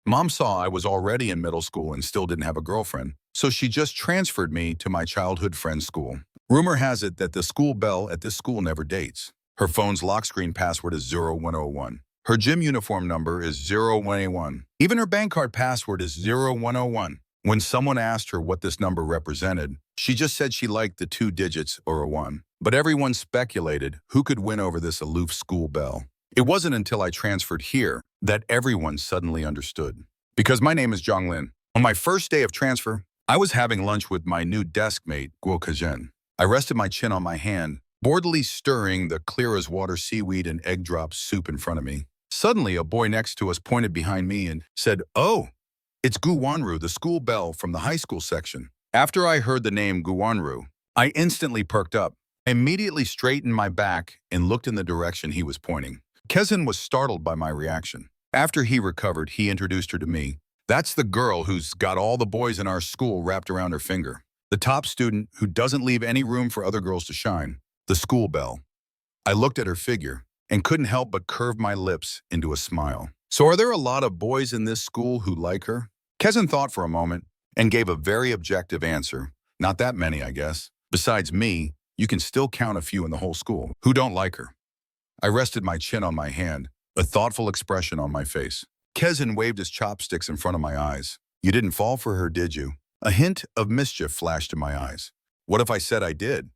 Mom saw I was already in middle school and still didn't have a girlfriend, so she just transferred me to my childhood friend's school. Rumor has it that the school belle at this school never dates. Her phone's lock screen password is 0101. Her gym uniform number is 0181. Even her bank card password is 0101. When someone asked her what this number represented, she just said she liked the 2 digits or a 1. But everyone speculated who could win over this aloof school belle. It wasn't until I transferred here that everyone suddenly understood. Because my name is Jong Lin. On my first day of transfer, I was having lunch with my new desk mate, Guo. I rested my chin on my hand, boredly stirring the clear-as-water seaweed and egg drop soup in front of me. Suddenly, a boy next to us pointed behind me and said, "Oh, it's Guanru, the school belle from the high school section." After I heard the name Guanru, I instantly perked up. I immediately straightened my back and looked in the direction he was pointing. Kezin was startled by my reaction. After he recovered, he introduced her to me. "That's the girl who's got all the boys in our school wrapped around her finger. The top student who doesn't leave any room for other girls to shine. The school belle." I looked at her figure and couldn't help but curve my lips into a smile. "So are there a lot of boys in this school who like her?" Kezin thought for a moment and gave a very objective answer. "Not that many, I guess. Besides me, you can still count a few in the whole school who don't like her." I rested my chin on my hand, a thoughtful expression on my face. Kezin waved his chopsticks in front of my eyes. "You didn't fall for her, did you?" A hint of mischief flashed in my eyes. What if I said I did?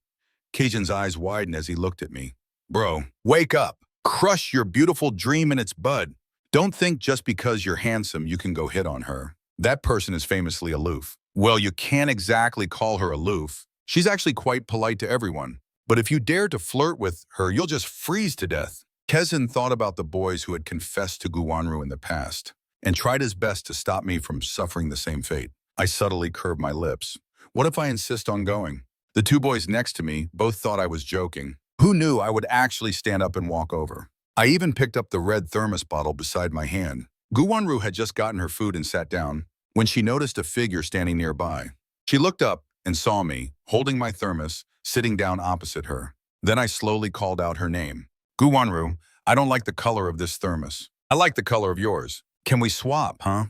Kezan's eyes widened as he looked at me. "Bro, wake up. Crush your beautiful dream in its bud. Don't think just because you're handsome you can go hit on her. That person is famously aloof." "Well, you can't exactly call her aloof. She's actually quite polite to everyone. But if you dare to flirt with her, you'll just freeze to death." Kezin thought about the boys who had confessed to Guanru in the past and tried his best to stop me from suffering the same fate. I subtly curved my lips. What if I insist on going? The 2 boys next to me both thought I was joking. Who knew I would actually stand up and walk over? I even picked up the red thermos bottle beside my hand. Guanru had just gotten her food and sat down when she noticed a figure standing nearby. She looked up and saw me, holding my thermos, sitting down opposite her. Then I slowly called out her name. "Guanru, I don't like the color of this thermos. I like the color of yours. Can we swap, huh?"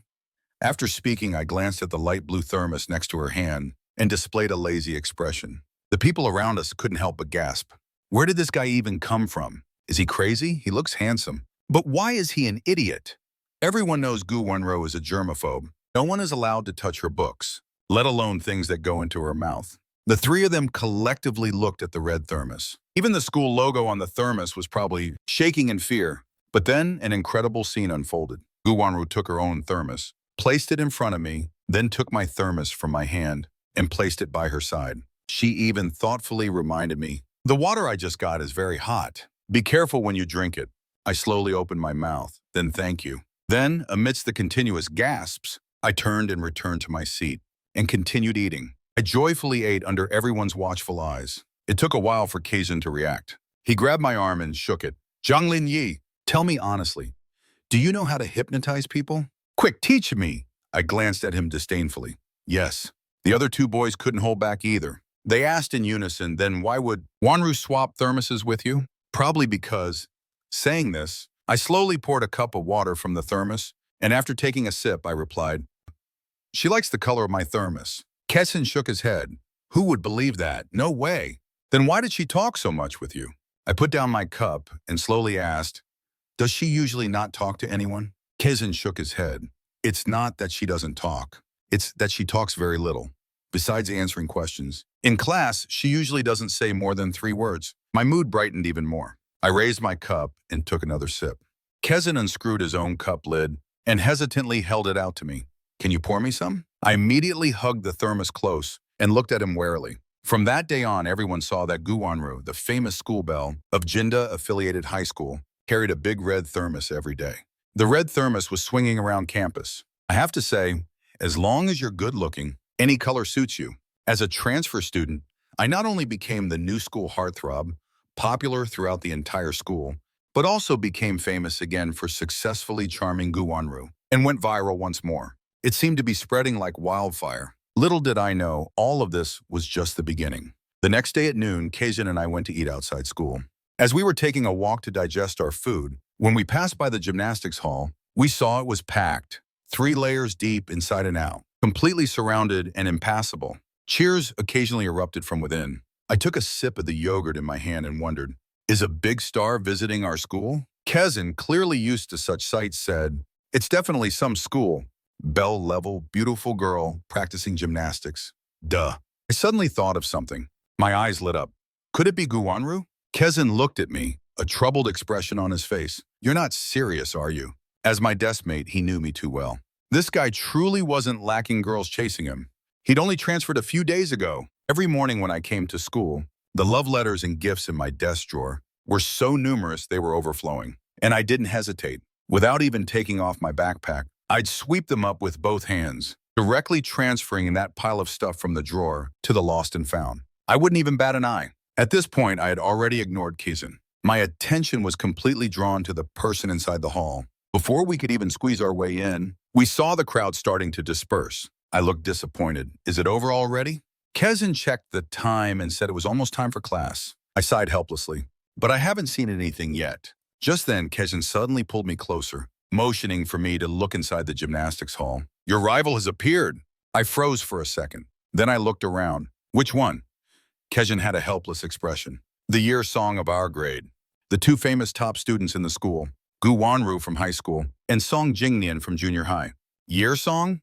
After speaking, I glanced at the light blue thermos next to her hand and displayed a lazy expression. The people around us couldn't help but gasp. Where did this guy even come from? Is he crazy? He looks handsome. But why is he an idiot? Everyone knows Guanru is a germaphobe. No one is allowed to touch her books, let alone things that go into her mouth. The 3 of them collectively looked at the red thermos. Even the school logo on the thermos was probably shaking in fear. But then an incredible scene unfolded. Guanru took her own thermos, placed it in front of me, then took my thermos from my hand and placed it by her side. She even thoughtfully reminded me, "The water I just got is very hot. Be careful when you drink it." I slowly opened my mouth, then "Thank you." Then, amidst the continuous gasps, I turned and returned to my seat and continued eating. I joyfully ate under everyone's watchful eyes. It took a while for Kezin to react. He grabbed my arm and shook it. "Jong Lin Yi, tell me honestly, do you know how to hypnotize people? Quick, teach me." I glanced at him disdainfully. "Yes." The other 2 boys couldn't hold back either. They asked in unison, "Then why would Guanru swap thermoses with you?" Probably because, saying this, I slowly poured a cup of water from the thermos, and after taking a sip, I replied, "She likes the color of my thermos." Kezin shook his head. "Who would believe that? No way." "Then why did she talk so much with you?" I put down my cup and slowly asked, "Does she usually not talk to anyone?" Kezin shook his head. "It's not that she doesn't talk. It's that she talks very little. Besides answering questions, in class, she usually doesn't say more than 3 words. My mood brightened even more. I raised my cup and took another sip. Kezin unscrewed his own cup lid and hesitantly held it out to me. "Can you pour me some?" I immediately hugged the thermos close and looked at him warily. From that day on, everyone saw that Guanru, the famous school belle of Jinda-affiliated high school, carried a big red thermos every day. The red thermos was swinging around campus. I have to say, as long as you're good-looking, any color suits you. As a transfer student, I not only became the new school heartthrob, popular throughout the entire school, but also became famous again for successfully charming Guanru and went viral once more. It seemed to be spreading like wildfire. Little did I know, all of this was just the beginning. The next day at noon, Kezin and I went to eat outside school. As we were taking a walk to digest our food, when we passed by the gymnastics hall, we saw it was packed. 3 layers deep inside and out, completely surrounded and impassable. Cheers occasionally erupted from within. I took a sip of the yogurt in my hand and wondered, is a big star visiting our school? Kezin, clearly used to such sights, said, it's definitely some school. Bell-level, beautiful girl, practicing gymnastics. Duh. I suddenly thought of something. My eyes lit up. Could it be Guanru? Kezin looked at me, a troubled expression on his face. You're not serious, are you? As my deskmate, he knew me too well. This guy truly wasn't lacking girls chasing him. He'd only transferred a few days ago. Every morning when I came to school, the love letters and gifts in my desk drawer were so numerous they were overflowing. And I didn't hesitate. Without even taking off my backpack, I'd sweep them up with both hands, directly transferring that pile of stuff from the drawer to the lost and found. I wouldn't even bat an eye. At this point, I had already ignored Kezin. My attention was completely drawn to the person inside the hall. Before we could even squeeze our way in, we saw the crowd starting to disperse. I looked disappointed. Is it over already? Kezin checked the time and said it was almost time for class. I sighed helplessly. But I haven't seen anything yet. Just then, Kezin suddenly pulled me closer, motioning for me to look inside the gymnastics hall. Your rival has appeared. I froze for a second. Then I looked around. Which one? Kezin had a helpless expression. The year song of our grade. The 2 famous top students in the school, Guanru from high school and Jong Lin from junior high. Year song?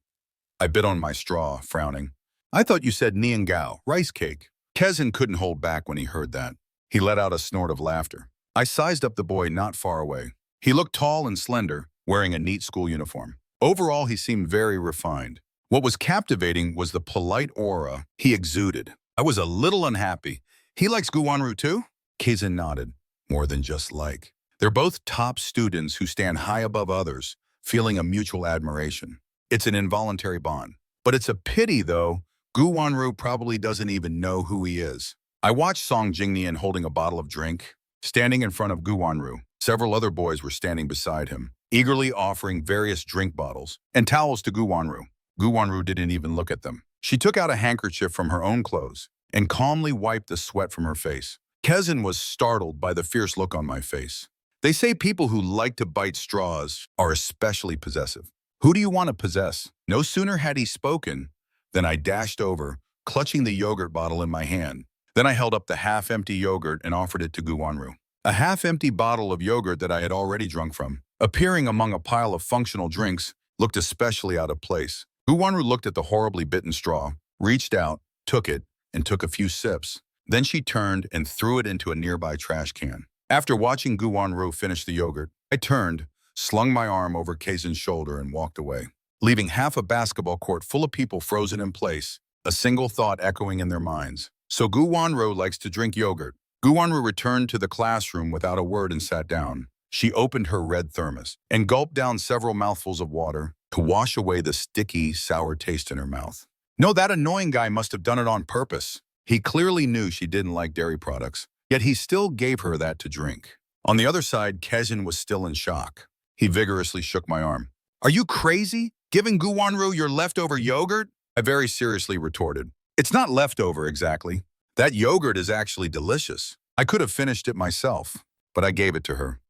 I bit on my straw, frowning. I thought you said Nian Gao, rice cake. Kezin couldn't hold back when he heard that. He let out a snort of laughter. I sized up the boy not far away. He looked tall and slender, wearing a neat school uniform. Overall, he seemed very refined. What was captivating was the polite aura he exuded. I was a little unhappy. He likes Guanru too? Kezin nodded. More than just like. They're both top students who stand high above others, feeling a mutual admiration. It's an involuntary bond. But it's a pity, though, Guanru probably doesn't even know who he is. I watched Jong Lin holding a bottle of drink, standing in front of Guanru. Several other boys were standing beside him, eagerly offering various drink bottles and towels to Guanru. Guanru didn't even look at them. She took out a handkerchief from her own clothes and calmly wiped the sweat from her face. Kezin was startled by the fierce look on my face. They say people who like to bite straws are especially possessive. Who do you want to possess? No sooner had he spoken than I dashed over, clutching the yogurt bottle in my hand. Then I held up the half-empty yogurt and offered it to Guanru. A half-empty bottle of yogurt that I had already drunk from, appearing among a pile of functional drinks, looked especially out of place. Guanru looked at the horribly bitten straw, reached out, took it, and took a few sips. Then she turned and threw it into a nearby trash can. After watching Guanru finish the yogurt, I turned, slung my arm over Kezin's shoulder and walked away, leaving half a basketball court full of people frozen in place, a single thought echoing in their minds. So Guanru likes to drink yogurt. Guanru returned to the classroom without a word and sat down. She opened her red thermos and gulped down several mouthfuls of water to wash away the sticky, sour taste in her mouth. No, that annoying guy must have done it on purpose. He clearly knew she didn't like dairy products, yet he still gave her that to drink. On the other side, Kezin was still in shock. He vigorously shook my arm. Are you crazy? Giving Guanru your leftover yogurt? I very seriously retorted. It's not leftover exactly. That yogurt is actually delicious. I could have finished it myself, but I gave it to her.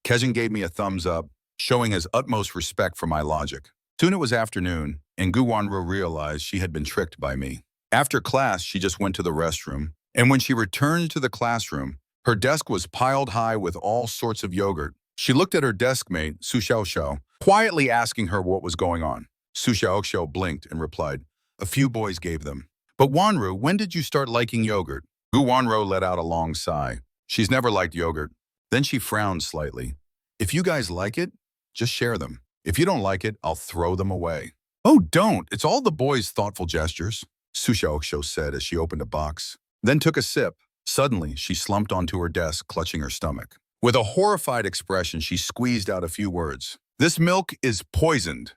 Kezin gave me a thumbs up, showing his utmost respect for my logic. Soon it was afternoon, and Guanru realized she had been tricked by me. After class, she just went to the restroom, and when she returned to the classroom, her desk was piled high with all sorts of yogurt. She looked at her deskmate, Su Xiaoxiao, quietly asking her what was going on. Su Xiaoxiao blinked and replied, a few boys gave them. But Guanru, when did you start liking yogurt? Guanru let out a long sigh. She's never liked yogurt. Then she frowned slightly. If you guys like it, just share them. If you don't like it, I'll throw them away. Oh, don't. It's all the boys' thoughtful gestures, Su Xiaoxiao said as she opened a box, then took a sip. Suddenly, she slumped onto her desk, clutching her stomach. With a horrified expression, she squeezed out a few words. This milk is poisoned.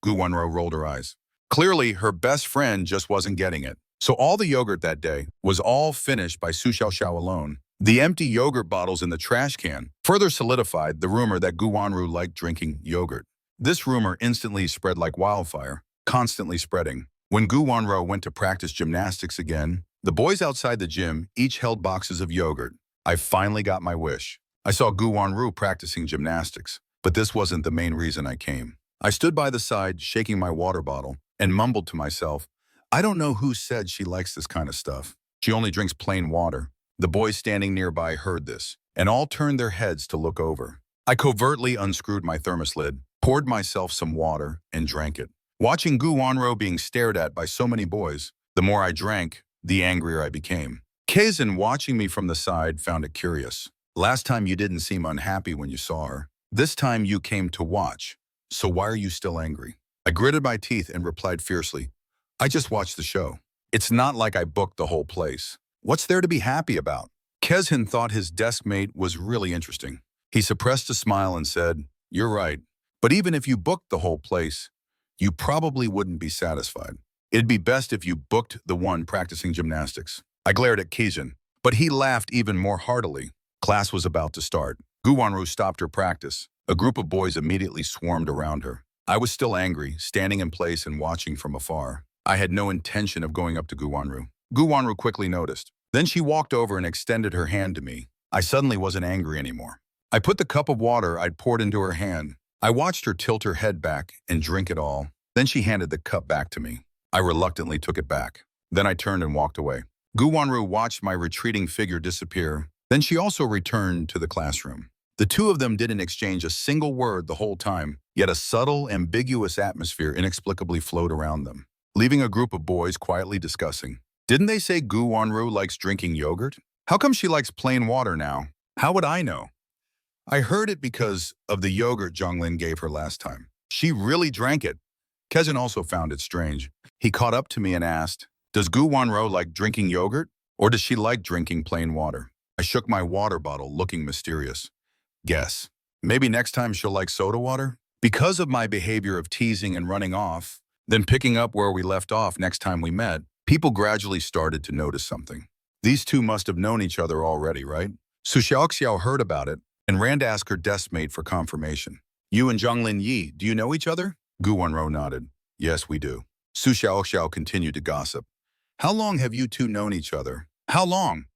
Guanru rolled her eyes. Clearly, her best friend just wasn't getting it. So all the yogurt that day was all finished by Su Xiaoxiao alone. The empty yogurt bottles in the trash can further solidified the rumor that Guanru liked drinking yogurt. This rumor instantly spread like wildfire, constantly spreading. When Guanru went to practice gymnastics again, the boys outside the gym each held boxes of yogurt. I finally got my wish. I saw Guanru practicing gymnastics, but this wasn't the main reason I came. I stood by the side, shaking my water bottle, and mumbled to myself, I don't know who said she likes this kind of stuff. She only drinks plain water. The boys standing nearby heard this, and all turned their heads to look over. I covertly unscrewed my thermos lid, poured myself some water, and drank it. Watching Guanru being stared at by so many boys, the more I drank, the angrier I became. Kazan, watching me from the side, found it curious. Last time you didn't seem unhappy when you saw her. This time you came to watch. So why are you still angry? I gritted my teeth and replied fiercely, I just watched the show. It's not like I booked the whole place. What's there to be happy about? Kezhin thought his desk mate was really interesting. He suppressed a smile and said, You're right. But even if you booked the whole place, you probably wouldn't be satisfied. It'd be best if you booked the one practicing gymnastics. I glared at Kezhin, but he laughed even more heartily. Class was about to start. Guanru stopped her practice. A group of boys immediately swarmed around her. I was still angry, standing in place and watching from afar. I had no intention of going up to Guanru. Guanru quickly noticed. Then she walked over and extended her hand to me. I suddenly wasn't angry anymore. I put the cup of water I'd poured into her hand. I watched her tilt her head back and drink it all. Then she handed the cup back to me. I reluctantly took it back. Then I turned and walked away. Guanru watched my retreating figure disappear. Then she also returned to the classroom. The two of them didn't exchange a single word the whole time, yet a subtle, ambiguous atmosphere inexplicably flowed around them, leaving a group of boys quietly discussing. Didn't they say Guanru likes drinking yogurt? How come she likes plain water now? How would I know? I heard it because of the yogurt Jong Lin gave her last time. She really drank it. Kezhin also found it strange. He caught up to me and asked, Does Guanru like drinking yogurt, or does she like drinking plain water? I shook my water bottle, looking mysterious. Guess. Maybe next time she'll like soda water? Because of my behavior of teasing and running off, then picking up where we left off next time we met, people gradually started to notice something. These two must have known each other already, right? Su Xiaoxiao heard about it and ran to ask her desk mate for confirmation. You and Zhang Lin Yi, do you know each other? Gu Wenro nodded. Yes, we do. Su Xiaoxiao continued to gossip. How long have you two known each other? How long?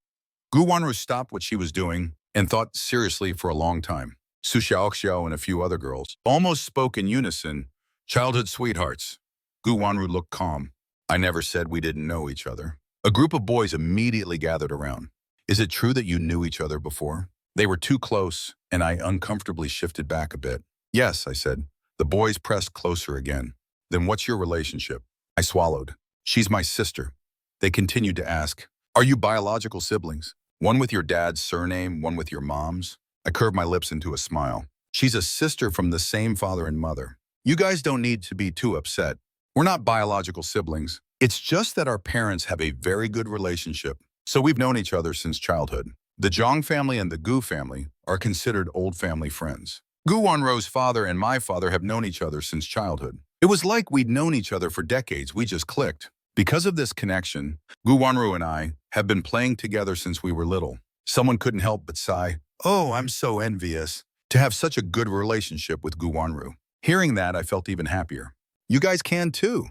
Gu Wenro stopped what she was doing and thought seriously for a long time. Su Xiaoxiao and a few other girls almost spoke in unison, childhood sweethearts. Gu Wanru looked calm. I never said we didn't know each other. A group of boys immediately gathered around. Is it true that you knew each other before? They were too close, and I uncomfortably shifted back a bit. Yes, I said. The boys pressed closer again. Then what's your relationship? I swallowed. She's my sister. They continued to ask, Are you biological siblings? One with your dad's surname, one with your mom's? I curved my lips into a smile. She's a sister from the same father and mother. You guys don't need to be too upset. We're not biological siblings. It's just that our parents have a very good relationship, so we've known each other since childhood. The Zhang family and the Gu family are considered old family friends. Gu Wanro's father and my father have known each other since childhood. It was like we'd known each other for decades, we just clicked. Because of this connection, Gu Wanru and I have been playing together since we were little. Someone couldn't help but sigh, Oh, I'm so envious to have such a good relationship with Gu Wanru. Hearing that, I felt even happier. You guys can too.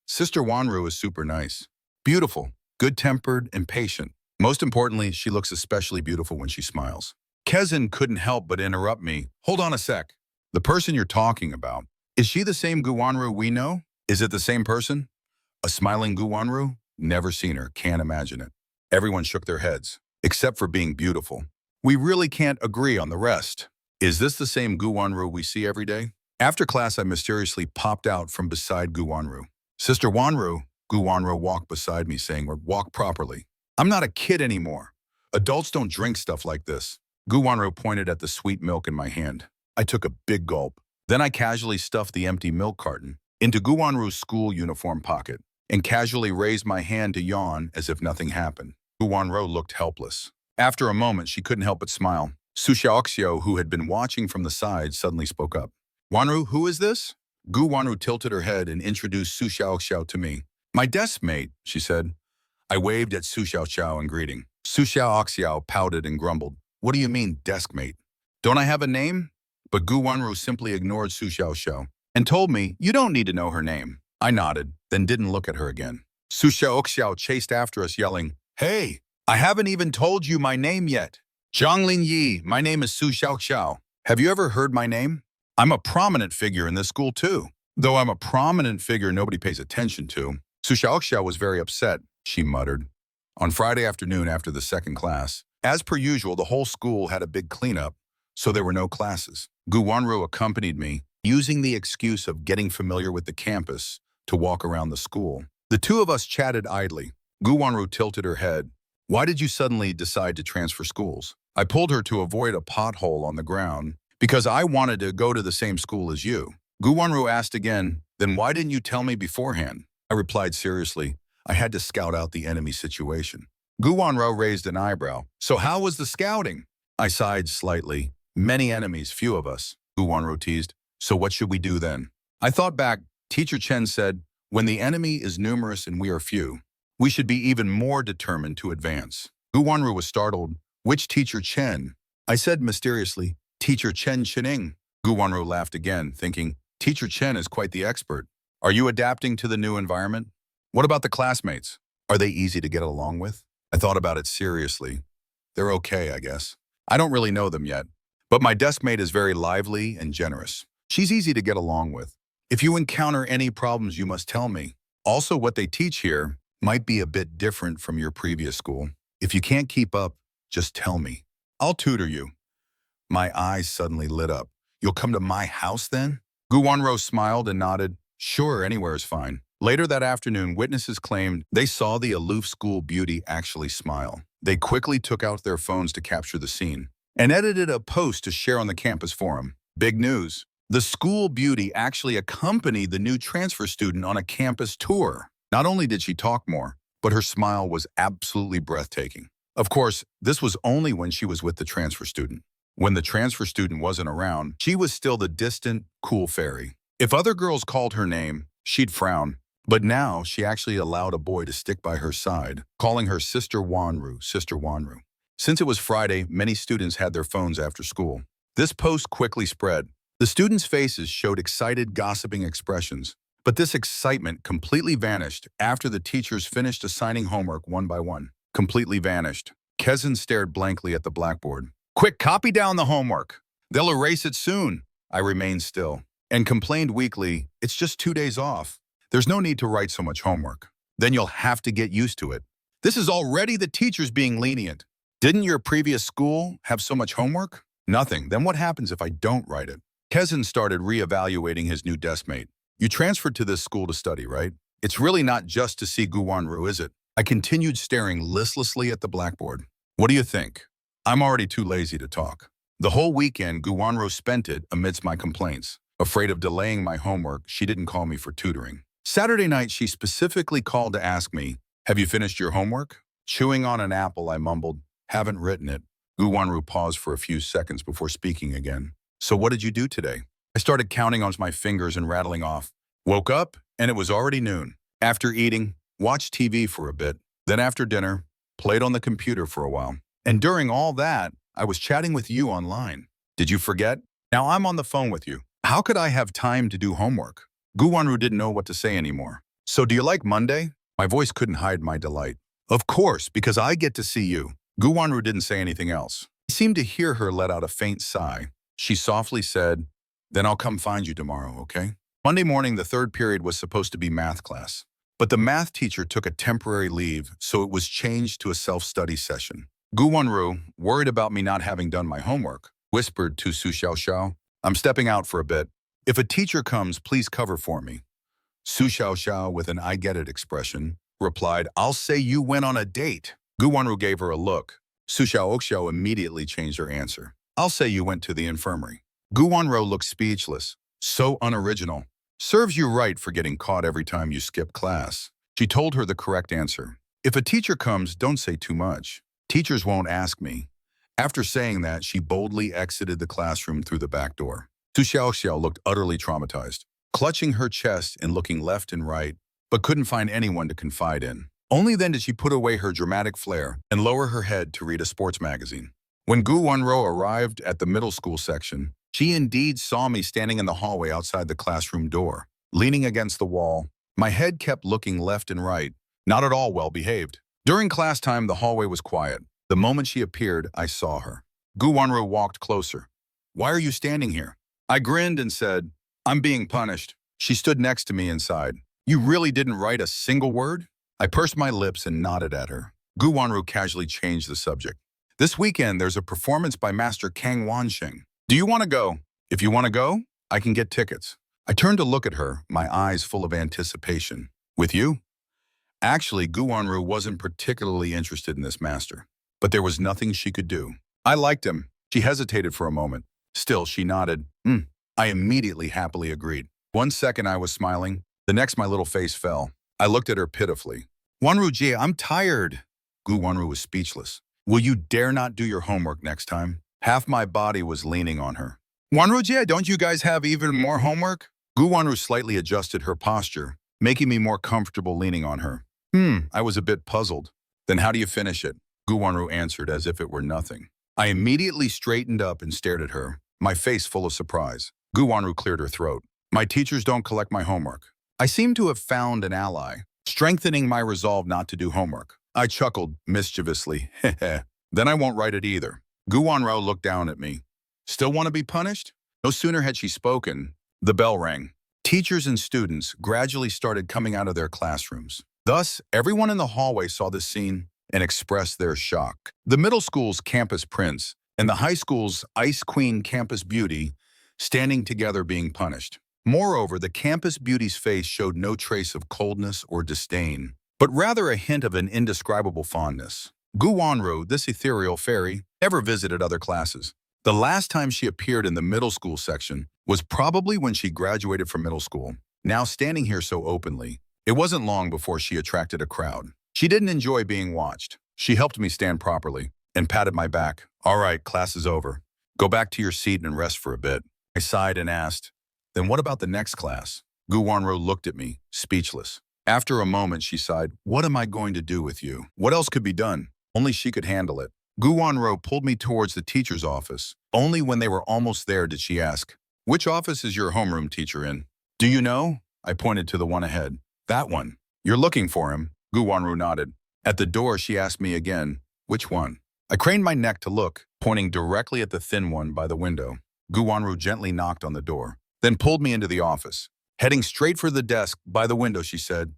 Sister Wanru is super nice. Beautiful, good-tempered, and patient. Most importantly, she looks especially beautiful when she smiles. Kezhin couldn't help but interrupt me. Hold on a sec. The person you're talking about, is she the same Gu Wanru we know? Is it the same person? A smiling Gu Wanru? Never seen her, can't imagine it. Everyone shook their heads, except for being beautiful. We really can't agree on the rest. Is this the same Gu Wanru we see every day? After class, I mysteriously popped out from beside Gu Wanru. Sister Wanru, Gu Wanru walked beside me saying, walk properly. I'm not a kid anymore. Adults don't drink stuff like this. Gu Wanru pointed at the sweet milk in my hand. I took a big gulp. Then I casually stuffed the empty milk carton into Gu Wanru's school uniform pocket and casually raised my hand to yawn as if nothing happened. Gu Wanru looked helpless. After a moment, she couldn't help but smile. Su Xiaoxiao, who had been watching from the side, suddenly spoke up. Wanru, who is this? Gu Wanru tilted her head and introduced Su Xiaoxiao to me. My desk mate, she said. I waved at Su Xiaoxiao in greeting. Su Xiaoxiao pouted and grumbled. What do you mean, desk mate? Don't I have a name? But Gu Wanru simply ignored Su Xiaoxiao and told me, you don't need to know her name. I nodded, then didn't look at her again. Su Xiaoxiao chased after us, yelling, Hey, I haven't even told you my name yet. Zhang Lin Yi, my name is Su Xiaoxiao. Have you ever heard my name? I'm a prominent figure in this school too. Though I'm a prominent figure nobody pays attention to. Su Xiaoxiao was very upset, she muttered. On Friday afternoon after the second class, as per usual, the whole school had a big cleanup, so there were no classes. Guanru accompanied me, using the excuse of getting familiar with the campus to walk around the school. The two of us chatted idly. Guanru tilted her head. Why did you suddenly decide to transfer schools? I pulled her to avoid a pothole on the ground because I wanted to go to the same school as you. Guanru asked again, then why didn't you tell me beforehand? I replied seriously, I had to scout out the enemy situation. Guanru raised an eyebrow. So how was the scouting? I sighed slightly. Many enemies, few of us, Guanru teased. So what should we do then? I thought back. Teacher Chen said, when the enemy is numerous and we are few, we should be even more determined to advance. Guanru was startled. Which Teacher Chen? I said mysteriously, Teacher Chen Chening. Guanru laughed again, thinking, Teacher Chen is quite the expert. Are you adapting to the new environment? What about the classmates? Are they easy to get along with? I thought about it seriously. They're okay, I guess. I don't really know them yet, but my deskmate is very lively and generous. She's easy to get along with. If you encounter any problems, you must tell me. Also, what they teach here might be a bit different from your previous school. If you can't keep up, just tell me. I'll tutor you. My eyes suddenly lit up. You'll come to my house then? Guanru smiled and nodded. Sure, anywhere is fine. Later that afternoon, witnesses claimed they saw the aloof school beauty actually smile. They quickly took out their phones to capture the scene and edited a post to share on the campus forum. Big news. The school beauty actually accompanied the new transfer student on a campus tour. Not only did she talk more, but her smile was absolutely breathtaking. Of course, this was only when she was with the transfer student. When the transfer student wasn't around, she was still the distant, cool fairy. If other girls called her name, she'd frown. But now she actually allowed a boy to stick by her side, calling her Sister Guanru, Sister Guanru. Since it was Friday, many students had their phones after school. This post quickly spread. The students' faces showed excited, gossiping expressions. But this excitement completely vanished after the teachers finished assigning homework one by one. Completely vanished. Kezin stared blankly at the blackboard. Quick, copy down the homework. They'll erase it soon. I remained still and complained weakly, it's just 2 days off. There's no need to write so much homework. Then you'll have to get used to it. This is already the teachers being lenient. Didn't your previous school have so much homework? Nothing. Then what happens if I don't write it? Kezin started reevaluating his new deskmate. You transferred to this school to study, right? It's really not just to see Guanru, is it? I continued staring listlessly at the blackboard. What do you think? I'm already too lazy to talk. The whole weekend, Guanru spent it amidst my complaints. Afraid of delaying my homework, she didn't call me for tutoring. Saturday night, she specifically called to ask me, have you finished your homework? Chewing on an apple, I mumbled, haven't written it. Guanru paused for a few seconds before speaking again. So what did you do today? I started counting on my fingers and rattling off. Woke up, and it was already noon. After eating, watched TV for a bit. Then after dinner, played on the computer for a while. And during all that, I was chatting with you online. Did you forget? Now I'm on the phone with you. How could I have time to do homework? Guanru didn't know what to say anymore. So do you like Monday? My voice couldn't hide my delight. Of course, because I get to see you. Guanru didn't say anything else. I seemed to hear her let out a faint sigh. She softly said, then I'll come find you tomorrow, okay? Monday morning, the third period was supposed to be math class. But the math teacher took a temporary leave, so it was changed to a self-study session. Guanru, worried about me not having done my homework, whispered to Su Xiaoxiao, I'm stepping out for a bit. If a teacher comes, please cover for me. Su Xiaoxiao, with an I get it expression, replied, I'll say you went on a date. Guanru gave her a look. Su Xiaoxiao immediately changed her answer. I'll say you went to the infirmary. Guanru looked speechless. So unoriginal. Serves you right for getting caught every time you skip class. She told her the correct answer. If a teacher comes, don't say too much. Teachers won't ask me. After saying that, she boldly exited the classroom through the back door. Su Xiaoxiao looked utterly traumatized, clutching her chest and looking left and right, but couldn't find anyone to confide in. Only then did she put away her dramatic flair and lower her head to read a sports magazine. When Guanru arrived at the middle school section, she indeed saw me standing in the hallway outside the classroom door, leaning against the wall. My head kept looking left and right, not at all well behaved. During class time, the hallway was quiet. The moment she appeared, I saw her. Guanru walked closer. Why are you standing here? I grinned and said, I'm being punished. She stood next to me and sighed. You really didn't write a single word? I pursed my lips and nodded at her. Guanru casually changed the subject. This weekend, there's a performance by Master Kang Wanxing. Do you want to go? If you want to go, I can get tickets. I turned to look at her, my eyes full of anticipation. With you? Actually, Guanru wasn't particularly interested in this master, but there was nothing she could do. I liked him. She hesitated for a moment. Still, she nodded. I immediately happily agreed. 1 second I was smiling. The next my little face fell. I looked at her pitifully. Guanru Jie, I'm tired. Guanru was speechless. Will you dare not do your homework next time? Half my body was leaning on her. Guanru Jie, don't you guys have even more homework? Guanru slightly adjusted her posture, making me more comfortable leaning on her. I was a bit puzzled. Then how do you finish it? Guanru answered as if it were nothing. I immediately straightened up and stared at her, my face full of surprise. Guanru cleared her throat. My teachers don't collect my homework. I seem to have found an ally, strengthening my resolve not to do homework. I chuckled mischievously. Then I won't write it either. Guanru looked down at me. Still want to be punished? No sooner had she spoken, the bell rang. Teachers and students gradually started coming out of their classrooms. Thus, everyone in the hallway saw this scene and expressed their shock. The middle school's campus prince and the high school's ice queen campus beauty standing together being punished. Moreover, the campus beauty's face showed no trace of coldness or disdain, but rather a hint of an indescribable fondness. Guanru, this ethereal fairy, never visited other classes. The last time she appeared in the middle school section was probably when she graduated from middle school. Now standing here so openly, it wasn't long before she attracted a crowd. She didn't enjoy being watched. She helped me stand properly and patted my back. All right, class is over. Go back to your seat and rest for a bit. I sighed and asked, then what about the next class? Guanru looked at me, speechless. After a moment, she sighed, what am I going to do with you? What else could be done? Only she could handle it. Guanru pulled me towards the teacher's office. Only when they were almost there did she ask, which office is your homeroom teacher in? Do you know? I pointed to the one ahead. That one. You're looking for him. Guanru nodded. At the door, she asked me again, which one? I craned my neck to look, pointing directly at the thin one by the window. Guanru gently knocked on the door, then pulled me into the office. Heading straight for the desk by the window, she said,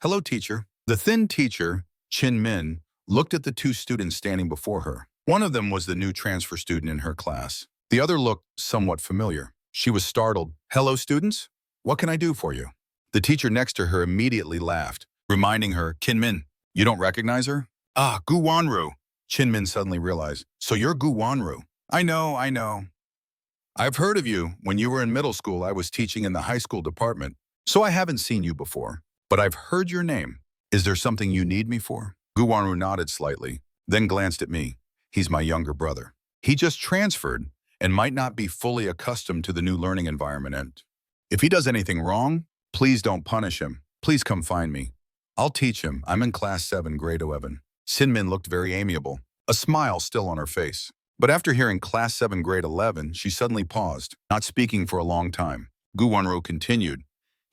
hello, teacher. The thin teacher, Chin Min, looked at the two students standing before her. One of them was the new transfer student in her class. The other looked somewhat familiar. She was startled. Hello, students? What can I do for you? The teacher next to her immediately laughed, reminding her, Chin Min, you don't recognize her? Ah, Guanru. Chin Min suddenly realized, so you're Guanru. I know. I've heard of you. When you were in middle school, I was teaching in the high school department, so I haven't seen you before. But I've heard your name. Is there something you need me for? Guanru nodded slightly, then glanced at me. He's my younger brother. He just transferred and might not be fully accustomed to the new learning environment. And if he does anything wrong, please don't punish him. Please come find me. I'll teach him. I'm in class 7, grade 11. Sinmin looked very amiable, a smile still on her face. But after hearing class 7, grade 11, she suddenly paused, not speaking for a long time. Guanru continued.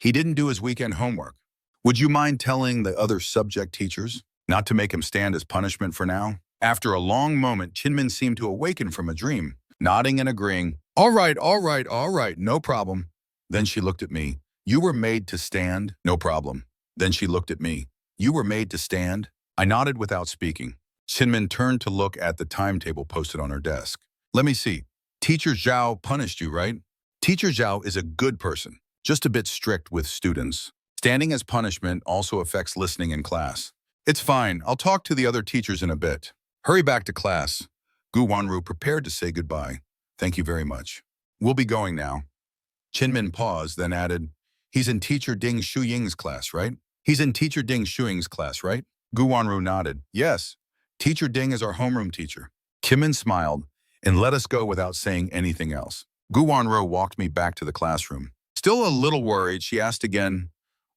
He didn't do his weekend homework. Would you mind telling the other subject teachers not to make him stand as punishment for now? After a long moment, Chinmin seemed to awaken from a dream, nodding and agreeing. All right, no problem. Then she looked at me. You were made to stand? No problem. Then she looked at me. You were made to stand? I nodded without speaking. Chinmin turned to look at the timetable posted on her desk. Let me see. Teacher Zhao punished you, right? Teacher Zhao is a good person, just a bit strict with students. Standing as punishment also affects listening in class. It's fine. I'll talk to the other teachers in a bit. Hurry back to class. Guanru prepared to say goodbye. Thank you very much. We'll be going now. Chinmin paused, then added, he's in Teacher Ding Shuying's class, right? He's in Teacher Ding Shuying's class, right? Guanru nodded. Yes. Teacher Ding is our homeroom teacher. Kimmin smiled and let us go without saying anything else. Guanru walked me back to the classroom. Still a little worried, she asked again,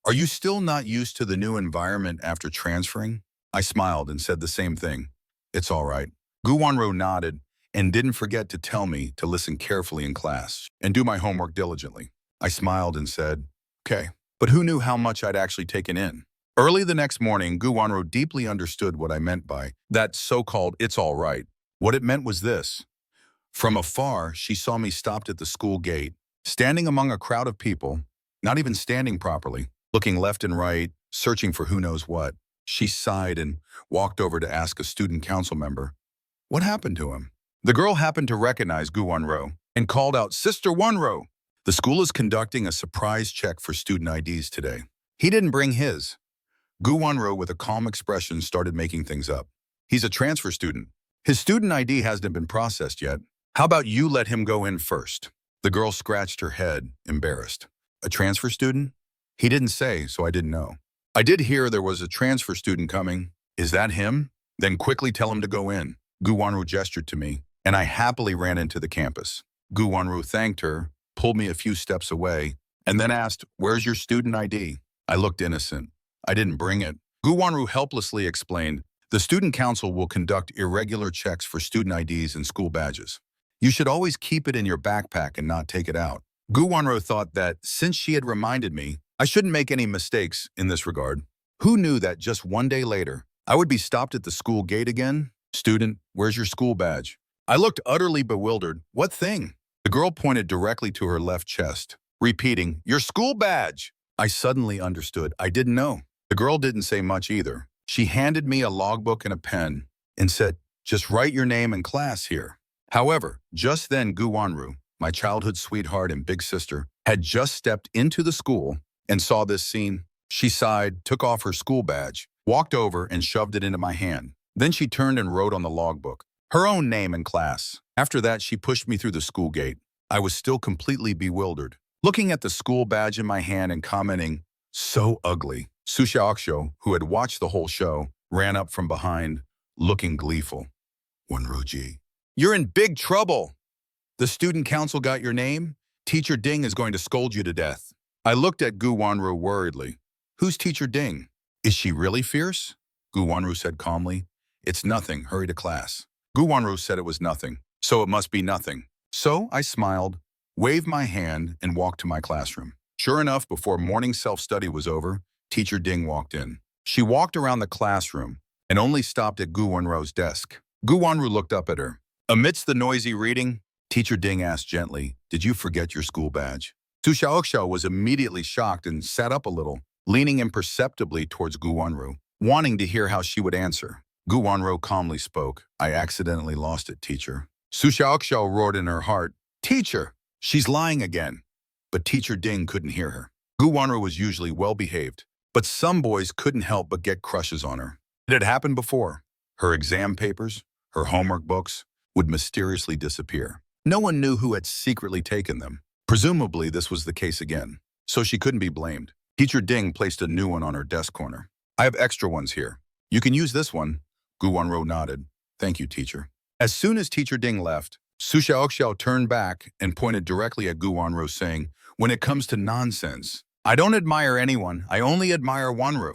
are you still not used to the new environment after transferring? I smiled and said the same thing. It's all right. Guanru nodded and didn't forget to tell me to listen carefully in class and do my homework diligently. I smiled and said, okay, but who knew how much I'd actually taken in? Early the next morning, Guanru deeply understood what I meant by that so-called it's all right. What it meant was this. From afar, she saw me stopped at the school gate, standing among a crowd of people, not even standing properly, looking left and right, searching for who knows what. She sighed and walked over to ask a student council member, what happened to him? The girl happened to recognize Guanru and called out, Sister Guanru. The school is conducting a surprise check for student IDs today. He didn't bring his. Guanru, with a calm expression, started making things up. He's a transfer student. His student ID hasn't been processed yet. How about you let him go in first? The girl scratched her head, embarrassed. A transfer student? He didn't say, so I didn't know. I did hear there was a transfer student coming. Is that him? Then quickly tell him to go in. Guanru gestured to me, and I happily ran into the campus. Guanru thanked her, pulled me a few steps away, and then asked, where's your student ID? I looked innocent. I didn't bring it. Guanru helplessly explained, the student council will conduct irregular checks for student IDs and school badges. You should always keep it in your backpack and not take it out. Guanru thought that since she had reminded me, I shouldn't make any mistakes in this regard. Who knew that just one day later, I would be stopped at the school gate again? Student, where's your school badge? I looked utterly bewildered. What thing? The girl pointed directly to her left chest, repeating, your school badge. I suddenly understood. I didn't know. The girl didn't say much either. She handed me a logbook and a pen and said, just write your name and class here. However, just then Guanru, my childhood sweetheart and big sister, had just stepped into the school and saw this scene. She sighed, took off her school badge, walked over and shoved it into my hand. Then she turned and wrote on the logbook her own name and class. After that, she pushed me through the school gate. I was still completely bewildered, looking at the school badge in my hand and commenting, so ugly. Su Xiaoxiu, who had watched the whole show, ran up from behind, looking gleeful. Guanru, you're in big trouble. The student council got your name? Teacher Ding is going to scold you to death. I looked at Guanru worriedly. Who's Teacher Ding? Is she really fierce? Guanru said calmly. It's nothing. Hurry to class. Guanru said it was nothing, so it must be nothing. So I smiled, waved my hand, and walked to my classroom. Sure enough, before morning self-study was over, Teacher Ding walked in. She walked around the classroom and only stopped at Guanru's desk. Guanru looked up at her. Amidst the noisy reading, Teacher Ding asked gently, did you forget your school badge? Su Xiaoxiu was immediately shocked and sat up a little, leaning imperceptibly towards Guanru, wanting to hear how she would answer. Guanru calmly spoke. I accidentally lost it, teacher. Su Xiaoxiu roared in her heart, Teacher, she's lying again. But Teacher Ding couldn't hear her. Guanru was usually well-behaved, but some boys couldn't help but get crushes on her. It had happened before. Her exam papers, her homework books, would mysteriously disappear. No one knew who had secretly taken them. Presumably, this was the case again, so she couldn't be blamed. Teacher Ding placed a new one on her desk corner. I have extra ones here. You can use this one. Guanru nodded. Thank you, teacher. As soon as Teacher Ding left, Su Xiaoxiu turned back and pointed directly at Guanru, saying, when it comes to nonsense, I don't admire anyone, I only admire Guanru.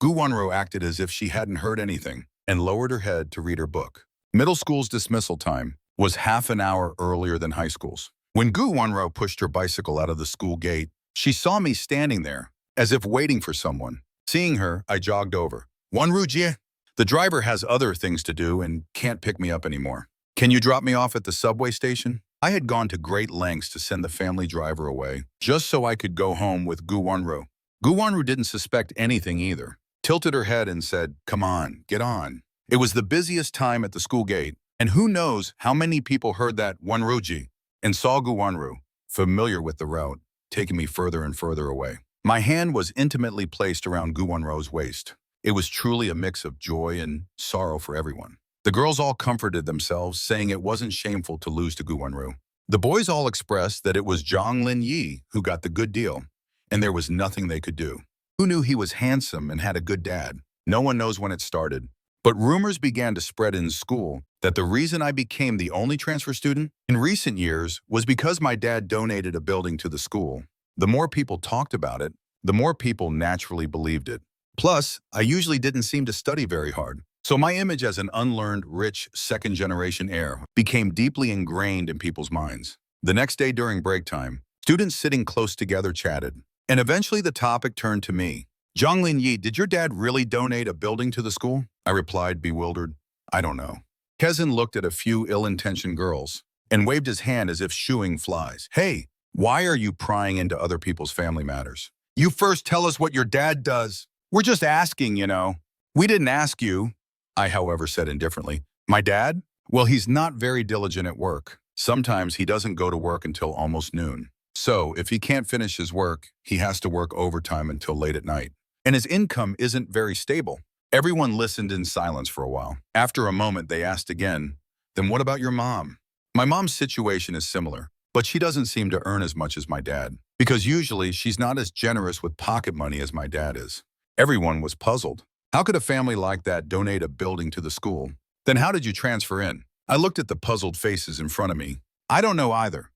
Guanru acted as if she hadn't heard anything and lowered her head to read her book. Middle school's dismissal time was half an hour earlier than high school's. When Guanru pushed her bicycle out of the school gate, she saw me standing there, as if waiting for someone. Seeing her, I jogged over. Guanru jie, the driver has other things to do and can't pick me up anymore. Can you drop me off at the subway station? I had gone to great lengths to send the family driver away, just so I could go home with Guanru. Guanru didn't suspect anything either, tilted her head and said, come on, get on. It was the busiest time at the school gate, and who knows how many people heard that Guanru and saw Guanru, familiar with the route, taking me further and further away. My hand was intimately placed around Guanru's waist. It was truly a mix of joy and sorrow for everyone. The girls all comforted themselves, saying it wasn't shameful to lose to Guanru. The boys all expressed that it was Jong Lin who got the good deal, and there was nothing they could do. Who knew he was handsome and had a good dad? No one knows when it started. But rumors began to spread in school that the reason I became the only transfer student in recent years was because my dad donated a building to the school. The more people talked about it, the more people naturally believed it. Plus, I usually didn't seem to study very hard. So my image as an unlearned, rich, second-generation heir became deeply ingrained in people's minds. The next day during break time, students sitting close together chatted, and eventually the topic turned to me. Jong Lin, did your dad really donate a building to the school? I replied, bewildered, I don't know. Kezin looked at a few ill-intentioned girls, and waved his hand as if shooing flies. Hey, why are you prying into other people's family matters? You first tell us what your dad does. We're just asking, you know. We didn't ask you, I, however, said indifferently. My dad? Well, he's not very diligent at work. Sometimes he doesn't go to work until almost noon. So, if he can't finish his work, he has to work overtime until late at night. And his income isn't very stable. Everyone listened in silence for a while. After a moment, they asked again, then what about your mom? My mom's situation is similar, but she doesn't seem to earn as much as my dad, because usually she's not as generous with pocket money as my dad is. Everyone was puzzled. How could a family like that donate a building to the school? Then how did you transfer in? I looked at the puzzled faces in front of me. I don't know either.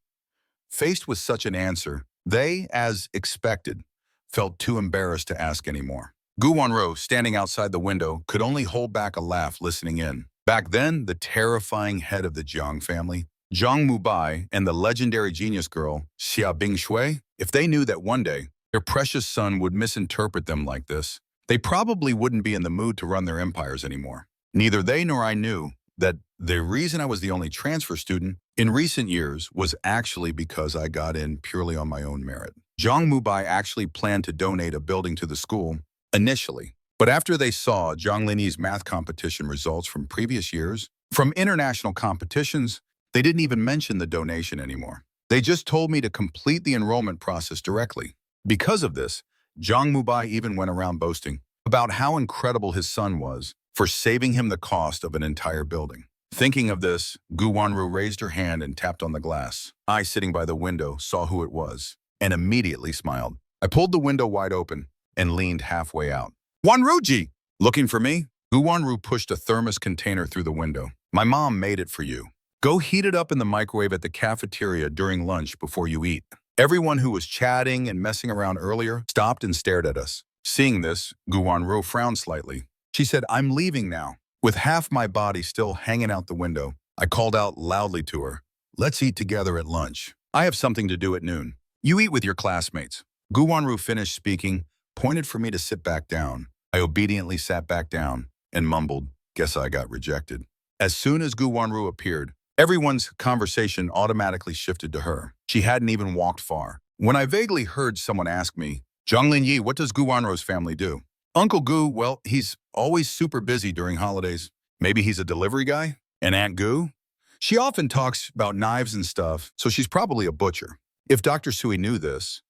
Faced with such an answer, they, as expected, felt too embarrassed to ask any more. Guanru, standing outside the window, could only hold back a laugh listening in. Back then, the terrifying head of the Jiang family, Zhang Mubai, and the legendary genius girl, Xia Bingshui, if they knew that one day their precious son would misinterpret them like this, they probably wouldn't be in the mood to run their empires anymore. Neither they nor I knew that the reason I was the only transfer student in recent years was actually because I got in purely on my own merit. Zhang Mubai actually planned to donate a building to the school initially, but after they saw Jong Lin's math competition results from previous years, from international competitions, they didn't even mention the donation anymore. They just told me to complete the enrollment process directly. Because of this, Zhang Mubai even went around boasting about how incredible his son was for saving him the cost of an entire building. Thinking of this, Guanru raised her hand and tapped on the glass. I, sitting by the window, saw who it was and immediately smiled. I pulled the window wide open and leaned halfway out. Guanru-ji! Looking for me? Guanru pushed a thermos container through the window. My mom made it for you. Go heat it up in the microwave at the cafeteria during lunch before you eat. Everyone who was chatting and messing around earlier stopped and stared at us. Seeing this, Guanru frowned slightly. She said, I'm leaving now. With half my body still hanging out the window, I called out loudly to her, let's eat together at lunch. I have something to do at noon. You eat with your classmates. Guanru finished speaking, pointed for me to sit back down. I obediently sat back down and mumbled, guess I got rejected. As soon as Guanru appeared, everyone's conversation automatically shifted to her. She hadn't even walked far. When I vaguely heard someone ask me, Jong Lin, what does Guanru's family do? Uncle Gu, well, he's always super busy during holidays. Maybe he's a delivery guy? And Aunt Gu? She often talks about knives and stuff, so she's probably a butcher. If Dr. Sui knew this,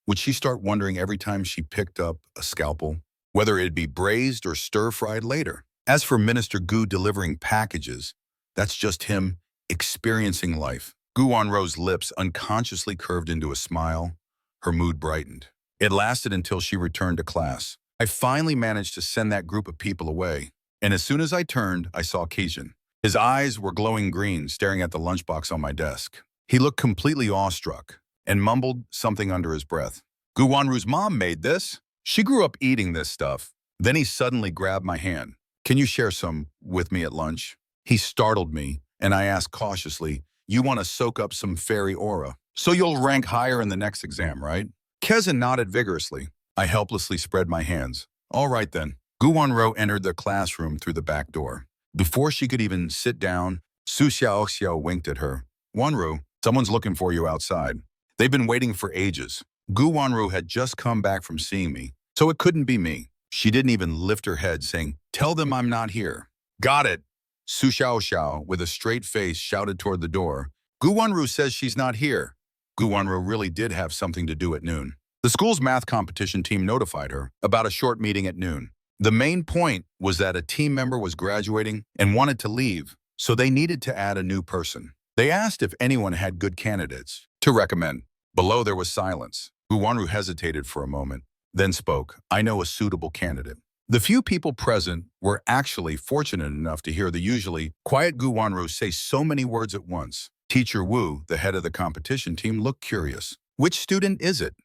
would she start wondering every time she picked up a scalpel, whether it'd be braised or stir-fried later? As for Minister Gu delivering packages, that's just him experiencing life. Guanru's lips unconsciously curved into a smile. Her mood brightened. It lasted until she returned to class. I finally managed to send that group of people away, and as soon as I turned, I saw Keijin. His eyes were glowing green, staring at the lunchbox on my desk. He looked completely awestruck and mumbled something under his breath. Guanru's mom made this. She grew up eating this stuff. Then he suddenly grabbed my hand. Can you share some with me at lunch? He startled me, and I asked cautiously, you want to soak up some fairy aura, so you'll rank higher in the next exam, right? Keijin nodded vigorously. I helplessly spread my hands. All right then. Guanru entered the classroom through the back door. Before she could even sit down, Su Xiaoxiao winked at her. Guanru, someone's looking for you outside. They've been waiting for ages. Guanru had just come back from seeing me, so it couldn't be me. She didn't even lift her head, saying, tell them I'm not here. Got it. Su Xiaoxiao, with a straight face, shouted toward the door. Guanru says she's not here. Guanru really did have something to do at noon. The school's math competition team notified her about a short meeting at noon. The main point was that a team member was graduating and wanted to leave, so they needed to add a new person. They asked if anyone had good candidates to recommend. Below there was silence. Guanru hesitated for a moment, then spoke, I know a suitable candidate. The few people present were actually fortunate enough to hear the usually quiet Guanru say so many words at once. Teacher Wu, the head of the competition team, looked curious. Which student is it?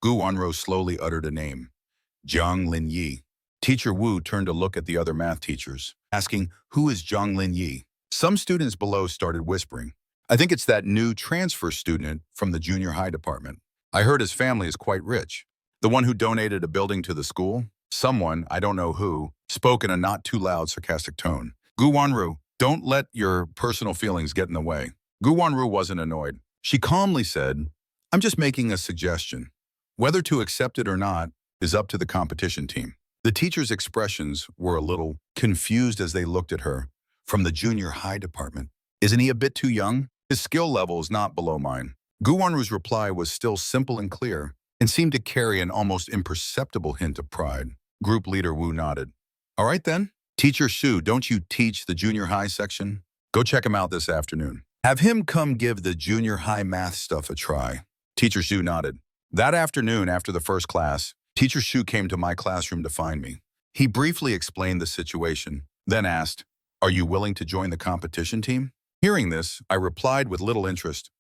Guanru slowly uttered a name. Zhang Lin. Teacher Wu turned to look at the other math teachers, asking, who is Zhang Lin? Some students below started whispering. I think it's that new transfer student from the junior high department. I heard his family is quite rich. The one who donated a building to the school? Someone, I don't know who, spoke in a not too loud, sarcastic tone. Guanru, don't let your personal feelings get in the way. Guanru wasn't annoyed. She calmly said, I'm just making a suggestion. Whether to accept it or not is up to the competition team. The teacher's expressions were a little confused as they looked at her. From the junior high department. Isn't he a bit too young? His skill level is not below mine. Guanru's reply was still simple and clear and seemed to carry an almost imperceptible hint of pride. Group leader Wu nodded. All right then. Teacher Shu, don't you teach the junior high section? Go check him out this afternoon. Have him come give the junior high math stuff a try. Teacher Shu nodded. That afternoon, after the first class, Teacher Shu came to my classroom to find me. He briefly explained the situation, then asked, Are you willing to join the competition team? Hearing this, I replied with little interest.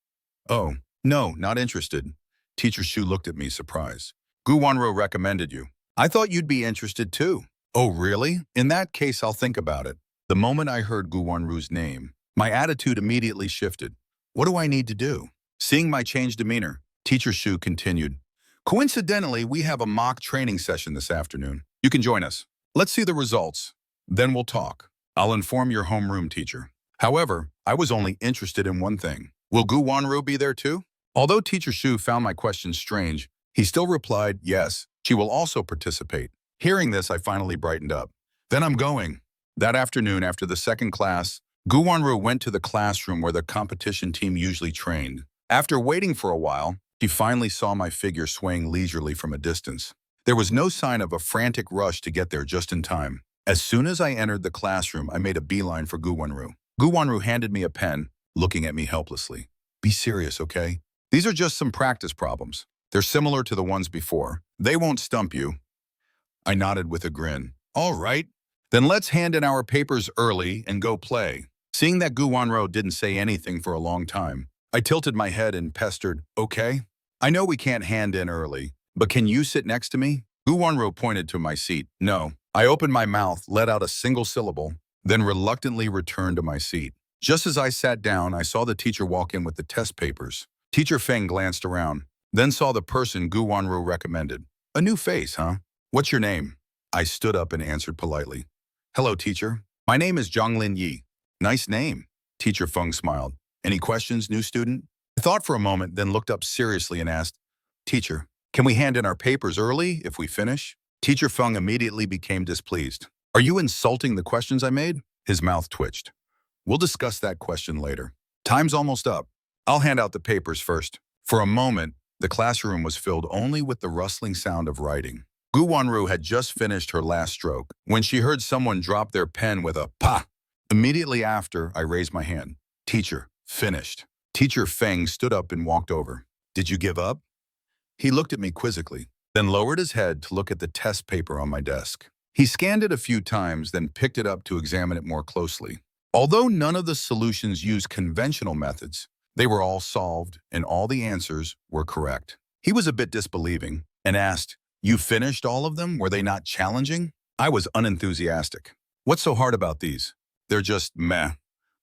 Oh, no, not interested. Teacher Shu looked at me surprised. Guanru recommended you. I thought you'd be interested too. Oh, really? In that case, I'll think about it. The moment I heard Guanru's name, my attitude immediately shifted. What do I need to do? Seeing my changed demeanor, Teacher Shu continued. Coincidentally, we have a mock training session this afternoon. You can join us. Let's see the results. Then we'll talk. I'll inform your homeroom teacher. However, I was only interested in one thing. Will Guanru be there too? Although Teacher Shu found my question strange, he still replied, yes, she will also participate. Hearing this, I finally brightened up. Then I'm going. That afternoon, after the second class, Guanru went to the classroom where the competition team usually trained. After waiting for a while, she finally saw my figure swaying leisurely from a distance. There was no sign of a frantic rush to get there just in time. As soon as I entered the classroom, I made a beeline for Guanru. Guanru handed me a pen, looking at me helplessly. Be serious, okay? These are just some practice problems. They're similar to the ones before. They won't stump you. I nodded with a grin. All right. Then let's hand in our papers early and go play. Seeing that Guanru didn't say anything for a long time, I tilted my head and pestered, okay? I know we can't hand in early, but can you sit next to me? Guanru pointed to my seat. No. I opened my mouth, let out a single syllable, then reluctantly returned to my seat. Just as I sat down, I saw the teacher walk in with the test papers. Teacher Feng glanced around, then saw the person Guanru recommended. A new face, huh? What's your name? I stood up and answered politely. Hello, teacher. My name is Jong Lin Yi. Nice name. Teacher Feng smiled. Any questions, new student? I thought for a moment, then looked up seriously and asked, Teacher, can we hand in our papers early if we finish? Teacher Feng immediately became displeased. Are you insulting the questions I made? His mouth twitched. We'll discuss that question later. Time's almost up. I'll hand out the papers first. For a moment, the classroom was filled only with the rustling sound of writing. Guanru had just finished her last stroke when she heard someone drop their pen with a pa. Immediately after, I raised my hand. Teacher, finished. Teacher Feng stood up and walked over. Did you give up? He looked at me quizzically, then lowered his head to look at the test paper on my desk. He scanned it a few times, then picked it up to examine it more closely. Although none of the solutions used conventional methods, they were all solved and all the answers were correct. He was a bit disbelieving and asked, You finished all of them? Were they not challenging? I was unenthusiastic. What's so hard about these? They're just meh.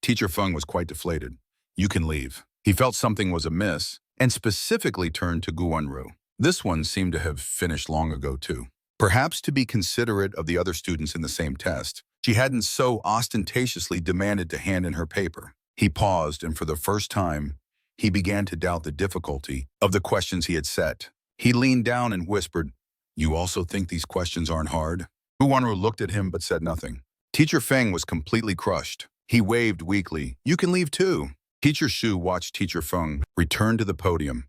Teacher Feng was quite deflated. You can leave. He felt something was amiss and specifically turned to Guanru. This one seemed to have finished long ago too. Perhaps to be considerate of the other students in the same test, she hadn't so ostentatiously demanded to hand in her paper. He paused, and for the first time, he began to doubt the difficulty of the questions he had set. He leaned down and whispered, You also think these questions aren't hard? Guanru looked at him but said nothing. Teacher Feng was completely crushed. He waved weakly. You can leave too. Teacher Shu watched Teacher Feng return to the podium,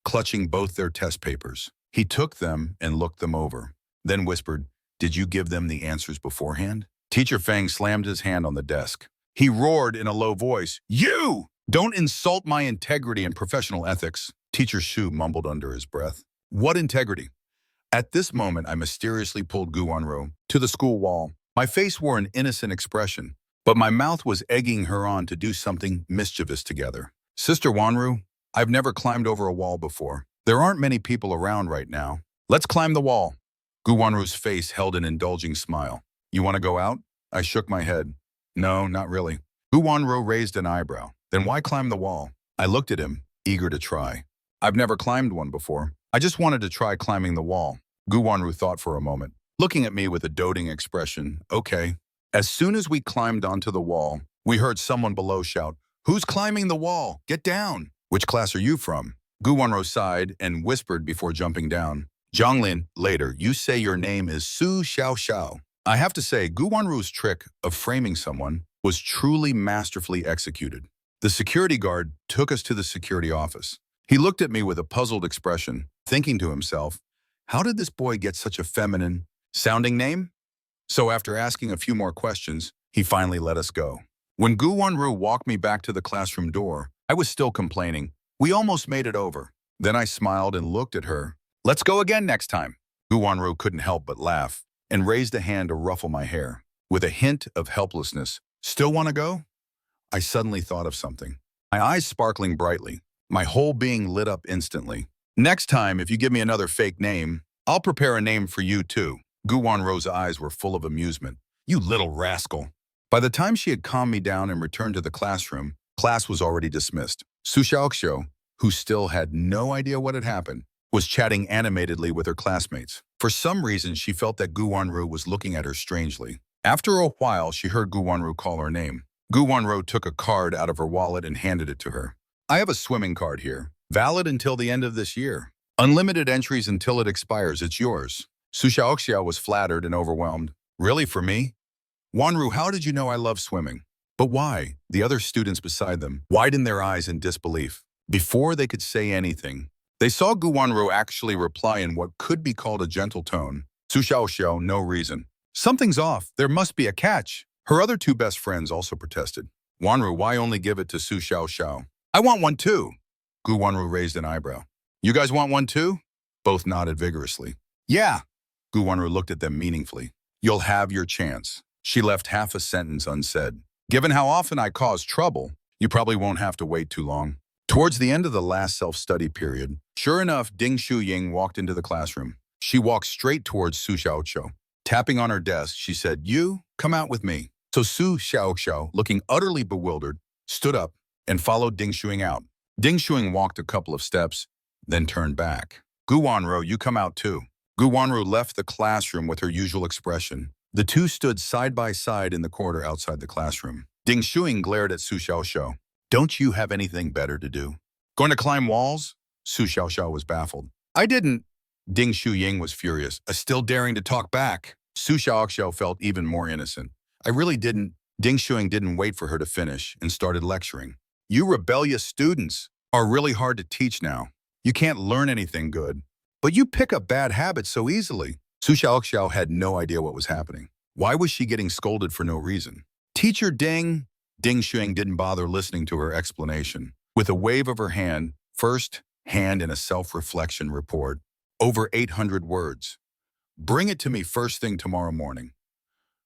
clutching both their test papers. He took them and looked them over, then whispered, Did you give them the answers beforehand? Teacher Feng slammed his hand on the desk. He roared in a low voice, You! Don't insult my integrity and professional ethics. Teacher Shu mumbled under his breath. What integrity? At this moment, I mysteriously pulled Guanru to the school wall. My face wore an innocent expression, but my mouth was egging her on to do something mischievous together. Sister Guanru, I've never climbed over a wall before. There aren't many people around right now. Let's climb the wall. Guanru's face held an indulging smile. You want to go out? I shook my head. No, not really. Guanru raised an eyebrow. Then why climb the wall? I looked at him, eager to try. I've never climbed one before. I just wanted to try climbing the wall. Guanru thought for a moment, looking at me with a doting expression. Okay. As soon as we climbed onto the wall, we heard someone below shout, Who's climbing the wall? Get down. Which class are you from? Guanru sighed and whispered before jumping down. Jong Lin, later, you say your name is Su Xiao Xiao. I have to say, Guanru's trick of framing someone was truly masterfully executed. The security guard took us to the security office. He looked at me with a puzzled expression, thinking to himself, how did this boy get such a feminine-sounding name? So after asking a few more questions, he finally let us go. When Guanru walked me back to the classroom door, I was still complaining. We almost made it over. Then I smiled and looked at her. Let's go again next time. Guanru couldn't help but laugh and raised a hand to ruffle my hair. With a hint of helplessness, still want to go? I suddenly thought of something. My eyes sparkling brightly, my whole being lit up instantly. Next time, if you give me another fake name, I'll prepare a name for you too. Guanru's eyes were full of amusement. You little rascal. By the time she had calmed me down and returned to the classroom, class was already dismissed. Su Xiaoxiu, who still had no idea what had happened, was chatting animatedly with her classmates. For some reason, she felt that Guanru was looking at her strangely. After a while, she heard Guanru call her name. Guanru took a card out of her wallet and handed it to her. I have a swimming card here, valid until the end of this year. Unlimited entries until it expires, it's yours. Su Xiaoxiu was flattered and overwhelmed. Really, for me? Guanru, how did you know I love swimming? But why? The other students beside them widened their eyes in disbelief. Before they could say anything, they saw Guanru actually reply in what could be called a gentle tone. Su Xiaoxiu, no reason. Something's off. There must be a catch. Her other two best friends also protested. Guanru, why only give it to Su Xiaoxiu? I want one too. Guanru raised an eyebrow. You guys want one too? Both nodded vigorously. Yeah. Guanru looked at them meaningfully. You'll have your chance. She left half a sentence unsaid. Given how often I cause trouble, you probably won't have to wait too long. Towards the end of the last self-study period, sure enough, Ding Shuying walked into the classroom. She walked straight towards Su Xiaoxiu. Tapping on her desk, she said, You, come out with me. So Su Xiaoxiu, looking utterly bewildered, stood up and followed Ding Shuying out. Ding Shuying walked a couple of steps, then turned back. Guanru, you come out too. Guanru left the classroom with her usual expression. The two stood side by side in the corridor outside the classroom. Ding Shuying glared at Su Xiaoxiu. Don't you have anything better to do? Going to climb walls? Su Xiaoxiu was baffled. I didn't. Ding Shuying was furious, still daring to talk back. Su Xiaoxiu felt even more innocent. I really didn't. Ding Shuying didn't wait for her to finish and started lecturing. You rebellious students are really hard to teach now. You can't learn anything good. But you pick up bad habits so easily. Su Xiaoxiu had no idea what was happening. Why was she getting scolded for no reason? Teacher Ding. Ding Shuying didn't bother listening to her explanation. With a wave of her hand, first hand in a self-reflection report, over 800 words. Bring it to me first thing tomorrow morning.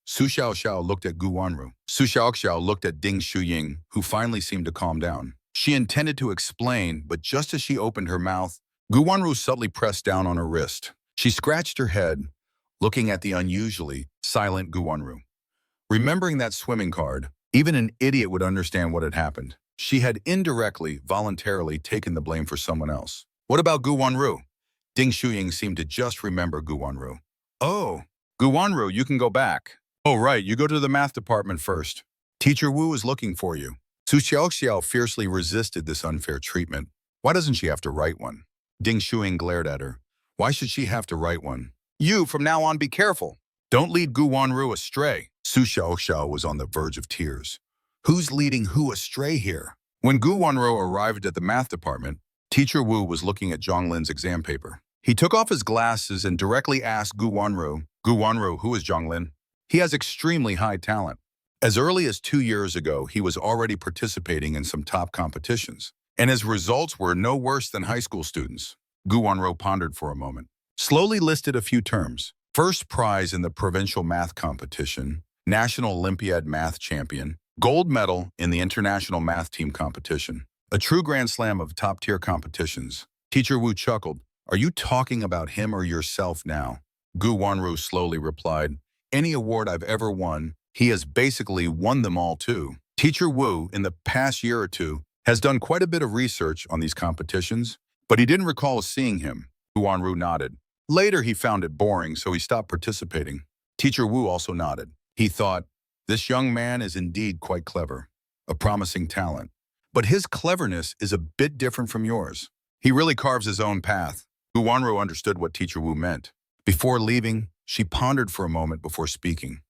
Su Xiaoxiu looked at Guanru. Su Xiaoxiu looked at Ding Shuying, who finally seemed to calm down. She intended to explain, but just as she opened her mouth, Guanru subtly pressed down on her wrist. She scratched her head, looking at the unusually silent Guanru. Remembering that swimming card, even an idiot would understand what had happened. She had indirectly, voluntarily taken the blame for someone else. What about Guanru? Ding Shuying seemed to just remember Guanru. Oh, Guanru, you can go back. Oh, right, you go to the math department first. Teacher Wu is looking for you. Su Xiaoxiu fiercely resisted this unfair treatment. Why doesn't she have to write one? Ding Shuying glared at her. Why should she have to write one? You, from now on, be careful. Don't lead Guanru astray. Su Xiaoxiu was on the verge of tears. Who's leading who astray here? When Guanru arrived at the math department, Teacher Wu was looking at Jong Lin's exam paper. He took off his glasses and directly asked Guanru, who is Jong Lin? He has extremely high talent. As early as 2 years ago, he was already participating in some top competitions, and his results were no worse than high school students. Guanru pondered for a moment, slowly listed a few terms. First prize in the provincial math competition, National Olympiad math champion, gold medal in the international math team competition, a true grand slam of top-tier competitions. Teacher Wu chuckled. Are you talking about him or yourself now? Guanru slowly replied, any award I've ever won, he has basically won them all too. Teacher Wu, in the past year or two, has done quite a bit of research on these competitions, but he didn't recall seeing him. Guanru nodded. Later, he found it boring, so he stopped participating. Teacher Wu also nodded. He thought, this young man is indeed quite clever, a promising talent. but his cleverness is a bit different from yours. He really carves his own path. Guanru understood what Teacher Wu meant. Before leaving, she pondered for a moment before speaking.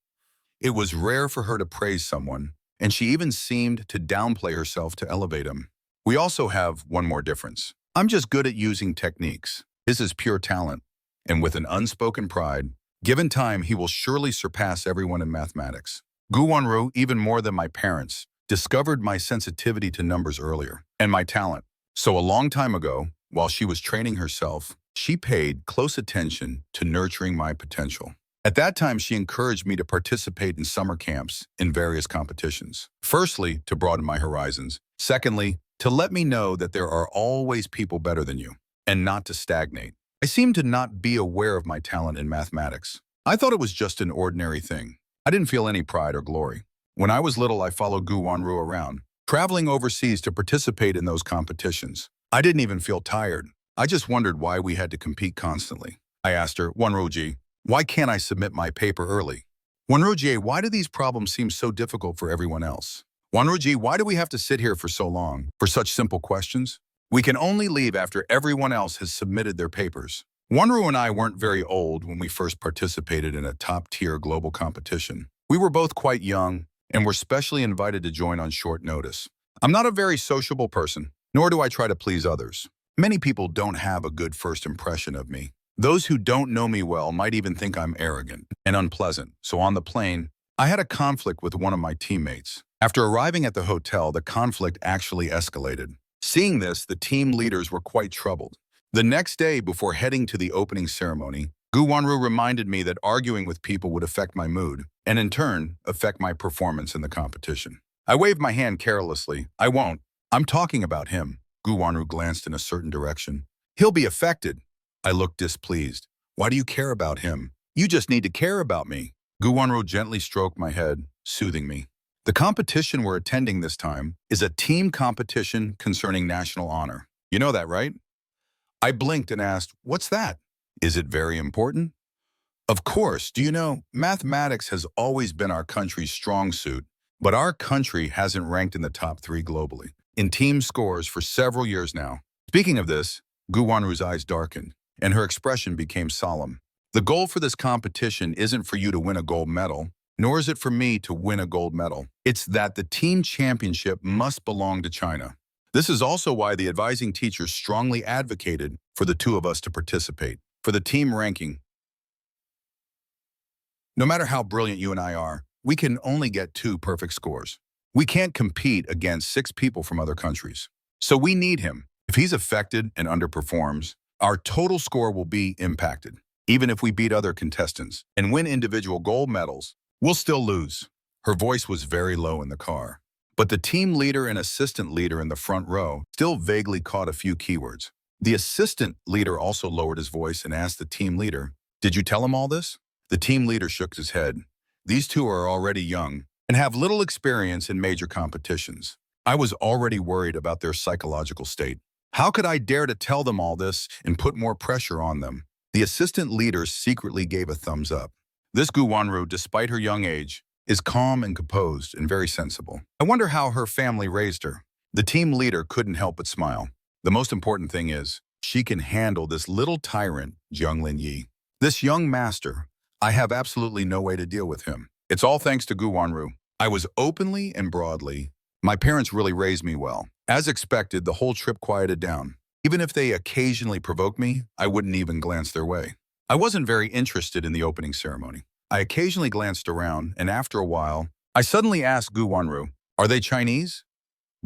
It was rare for her to praise someone, and she even seemed to downplay herself to elevate him. We also have one more difference. I'm just good at using techniques. His is pure talent, and with an unspoken pride, given time, he will surely surpass everyone in mathematics. Guanru, even more than my parents, discovered my sensitivity to numbers earlier, and my talent. So a long time ago, while she was training herself, she paid close attention to nurturing my potential. At that time, she encouraged me to participate in summer camps in various competitions. Firstly, to broaden my horizons. Secondly, to let me know that there are always people better than you, and not to stagnate. I seemed to not be aware of my talent in mathematics. I thought it was just an ordinary thing. I didn't feel any pride or glory. When I was little, I followed Guanru around, traveling overseas to participate in those competitions. I didn't even feel tired. I just wondered why we had to compete constantly. I asked her, Guanru-ji, why can't I submit my paper early? Guanru-ji, why do these problems seem so difficult for everyone else? Guanru-ji, why do we have to sit here for so long for such simple questions? We can only leave after everyone else has submitted their papers. Guanru and I weren't very old when we first participated in a top-tier global competition. We were both quite young and were specially invited to join on short notice. I'm not a very sociable person, nor do I try to please others. Many people don't have a good first impression of me. Those who don't know me well might even think I'm arrogant and unpleasant. So on the plane, I had a conflict with one of my teammates. After arriving at the hotel, the conflict actually escalated. Seeing this, the team leaders were quite troubled. The next day, before heading to the opening ceremony, Guanru reminded me that arguing with people would affect my mood, and in turn, affect my performance in the competition. I waved my hand carelessly. I won't. I'm talking about him. Guanru glanced in a certain direction. He'll be affected. I looked displeased. Why do you care about him? You just need to care about me. Guanru gently stroked my head, soothing me. The competition we're attending this time is a team competition concerning national honor. You know that, right? I blinked and asked, what's that? Is it very important? Of course. Do you know, mathematics has always been our country's strong suit, but our country hasn't ranked in the top 3 globally in team scores for several years now. Speaking of this, Guanru's eyes darkened, and her expression became solemn. The goal for this competition isn't for you to win a gold medal, nor is it for me to win a gold medal. It's that the team championship must belong to China. This is also why the advising teacher strongly advocated for the 2 of us to participate. For the team ranking, no matter how brilliant you and I are, we can only get 2 perfect scores. We can't compete against 6 people from other countries. So we need him. If he's affected and underperforms, our total score will be impacted. Even if we beat other contestants and win individual gold medals, we'll still lose. Her voice was very low in the car. But the team leader and assistant leader in the front row still vaguely caught a few keywords. The assistant leader also lowered his voice and asked the team leader, did you tell him all this? The team leader shook his head. These 2 are already young and have little experience in major competitions. I was already worried about their psychological state. How could I dare to tell them all this and put more pressure on them? The assistant leader secretly gave a thumbs up. This Guanru, despite her young age, is calm and composed and very sensible. I wonder how her family raised her. The team leader couldn't help but smile. The most important thing is, she can handle this little tyrant, Jong Lin. This young master, I have absolutely no way to deal with him. It's all thanks to Guanru. I was openly and broadly. My parents really raised me well. As expected, the whole trip quieted down. Even if they occasionally provoked me, I wouldn't even glance their way. I wasn't very interested in the opening ceremony. I occasionally glanced around, and after a while, I suddenly asked Guanru, are they Chinese?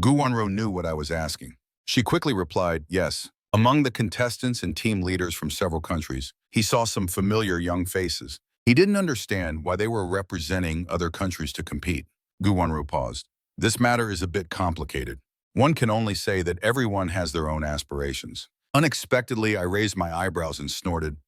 Guanru knew what I was asking. She quickly replied, yes. Among the contestants and team leaders from several countries, he saw some familiar young faces. He didn't understand why they were representing other countries to compete. Guanru paused. This matter is a bit complicated. One can only say that everyone has their own aspirations. Unexpectedly, I raised my eyebrows and snorted,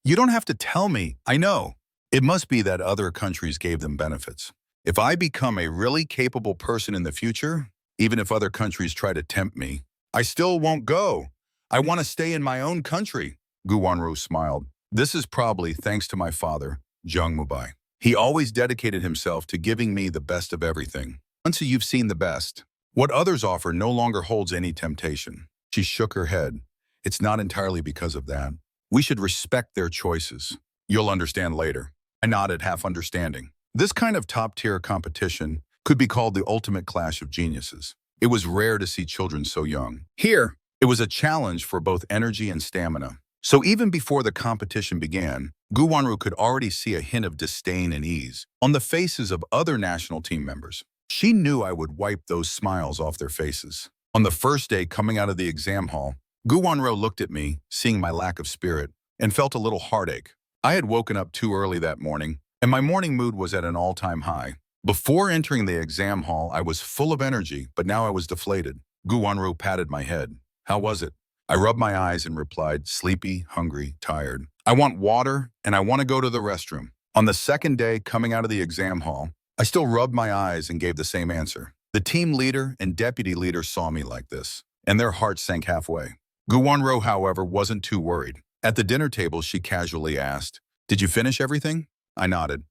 you don't have to tell me, I know. It must be that other countries gave them benefits. If I become a really capable person in the future, even if other countries try to tempt me, I still won't go. I want to stay in my own country. Guanru smiled. This is probably thanks to my father, Jong Lin. He always dedicated himself to giving me the best of everything. Once you've seen the best, What others offer no longer holds any temptation. She shook her head. It's not entirely because of that. We should respect their choices. You'll understand later. I nodded, half understanding. This kind of top-tier competition could be called the ultimate clash of geniuses. It was rare to see children so young. Here, it was a challenge for both energy and stamina. So even before the competition began, Guanru could already see a hint of disdain and ease on the faces of other national team members. She knew I would wipe those smiles off their faces. On the first day coming out of the exam hall, Guanru looked at me, seeing my lack of spirit, and felt a little heartache. I had woken up too early that morning, and my morning mood was at an all-time high. Before entering the exam hall, I was full of energy, but now I was deflated. Guanru patted my head. How was it? I rubbed my eyes and replied, sleepy, hungry, tired. I want water, and I want to go to the restroom. On the second day coming out of the exam hall, I still rubbed my eyes and gave the same answer. The team leader and deputy leader saw me like this, and their hearts sank halfway. Guanru, however, wasn't too worried. At the dinner table, she casually asked, "Did you finish everything?" I nodded.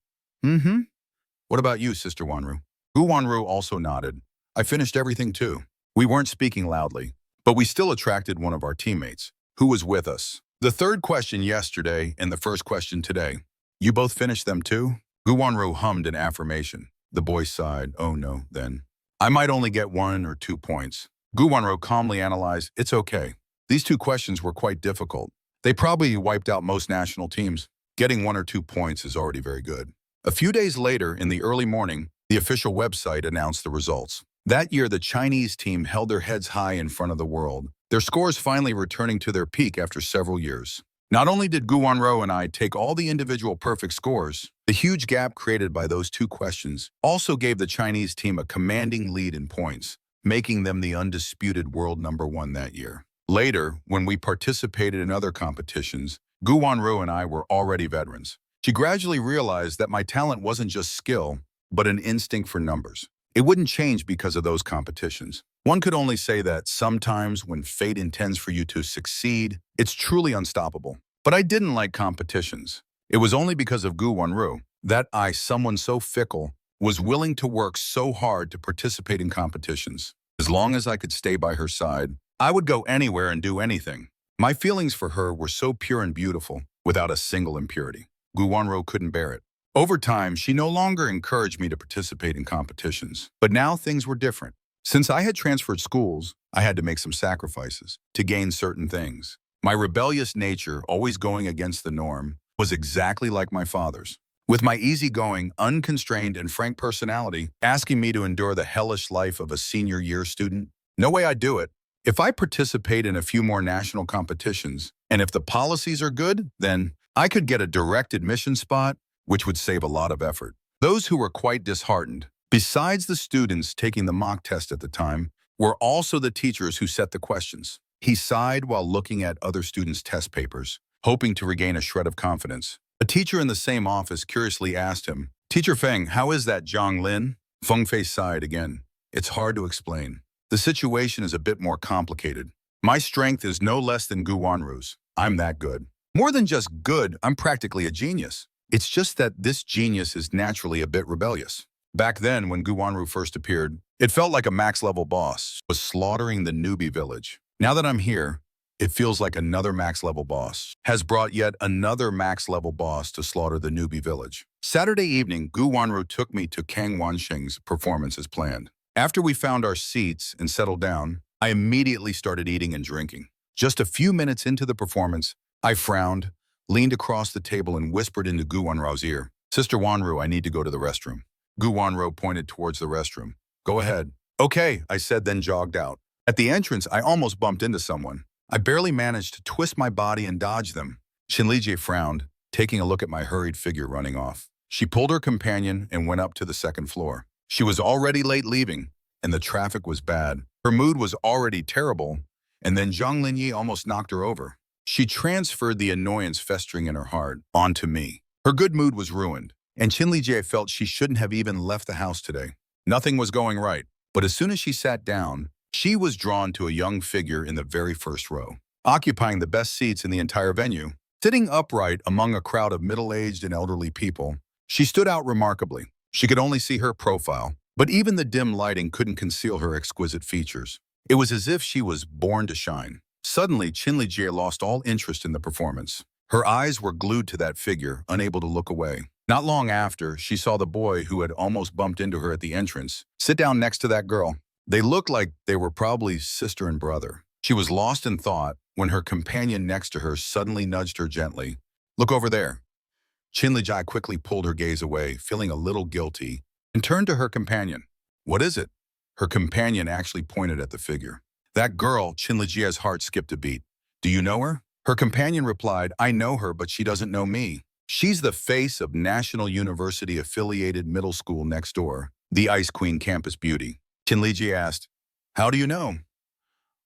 "Mm-hmm. What about you, Sister Guanru?" Guanru also nodded. I finished everything too. We weren't speaking loudly, but we still attracted one of our teammates, who was with us. The third question yesterday and the first question today. You both finished them too? Guanru hummed in affirmation. The boy sighed. Oh no, then. I might only get 1 or 2 points. Guanru calmly analyzed. It's okay. These 2 questions were quite difficult. They probably wiped out most national teams. Getting 1 or 2 points is already very good. A few days later, in the early morning, the official website announced the results. That year, the Chinese team held their heads high in front of the world, their scores finally returning to their peak after several years. Not only did Guanru and I take all the individual perfect scores, the huge gap created by those 2 questions also gave the Chinese team a commanding lead in points, making them the undisputed world #1 that year. Later, when we participated in other competitions, Guanru and I were already veterans. She gradually realized that my talent wasn't just skill, but an instinct for numbers. It wouldn't change because of those competitions. One could only say that sometimes when fate intends for you to succeed, it's truly unstoppable. But I didn't like competitions. It was only because of Guanru that I, someone so fickle, was willing to work so hard to participate in competitions. As long as I could stay by her side, I would go anywhere and do anything. My feelings for her were so pure and beautiful, without a single impurity. Guanru couldn't bear it. Over time, she no longer encouraged me to participate in competitions. But now things were different. Since I had transferred schools, I had to make some sacrifices to gain certain things. My rebellious nature, always going against the norm, was exactly like my father's. With my easygoing, unconstrained, and frank personality, asking me to endure the hellish life of a senior year student, no way I'd do it. If I participate in a few more national competitions, and if the policies are good, then I could get a direct admission spot, which would save a lot of effort. Those who were quite disheartened, besides the students taking the mock test at the time, were also the teachers who set the questions. He sighed while looking at other students' test papers, hoping to regain a shred of confidence. A teacher in the same office curiously asked him, "Teacher Feng, how is that Jong Lin?" Feng Fei sighed again. It's hard to explain. The situation is a bit more complicated. My strength is no less than Guanru's. I'm that good. More than just good, I'm practically a genius. It's just that this genius is naturally a bit rebellious. Back then, when Guanru first appeared, it felt like a max-level boss was slaughtering the Newbie village. Now that I'm here, it feels like another max-level boss has brought yet another max-level boss to slaughter the Newbie village. Saturday evening, Guanru took me to Kang Wansheng's performance as planned. After we found our seats and settled down, I immediately started eating and drinking. Just a few minutes into the performance, I frowned, leaned across the table and whispered into Guanru's ear, "Sister Guanru, I need to go to the restroom." Guanru pointed towards the restroom. "Go ahead." "Okay," I said, then jogged out. At the entrance, I almost bumped into someone. I barely managed to twist my body and dodge them. Xinlijie frowned, taking a look at my hurried figure running off. She pulled her companion and went up to the second floor. She was already late leaving, and the traffic was bad. Her mood was already terrible, and then Jong Lin almost knocked her over. She transferred the annoyance festering in her heart onto me. Her good mood was ruined, and Xinlijie felt she shouldn't have even left the house today. Nothing was going right, but as soon as she sat down, she was drawn to a young figure in the very first row, occupying the best seats in the entire venue. Sitting upright among a crowd of middle-aged and elderly people, she stood out remarkably. She could only see her profile, But even the dim lighting couldn't conceal her exquisite features. It was as if she was born to shine. Suddenly, Jie lost all interest in the performance. Her eyes were glued to that figure, unable to look away. Not long after, she saw the boy who had almost bumped into her at the entrance sit down next to that girl. They looked like they were probably sister and brother. She was lost in thought when her companion next to her suddenly nudged her gently. "Look over there." Jie quickly pulled her gaze away, feeling a little guilty, and turned to her companion. "What is it?" Her companion actually pointed at the figure. "That girl," Jie's heart skipped a beat. "Do you know her?" Her companion replied, "I know her, but she doesn't know me. She's the face of National University-affiliated middle school next door, the Ice Queen Campus Beauty." Jie asked, "How do you know?"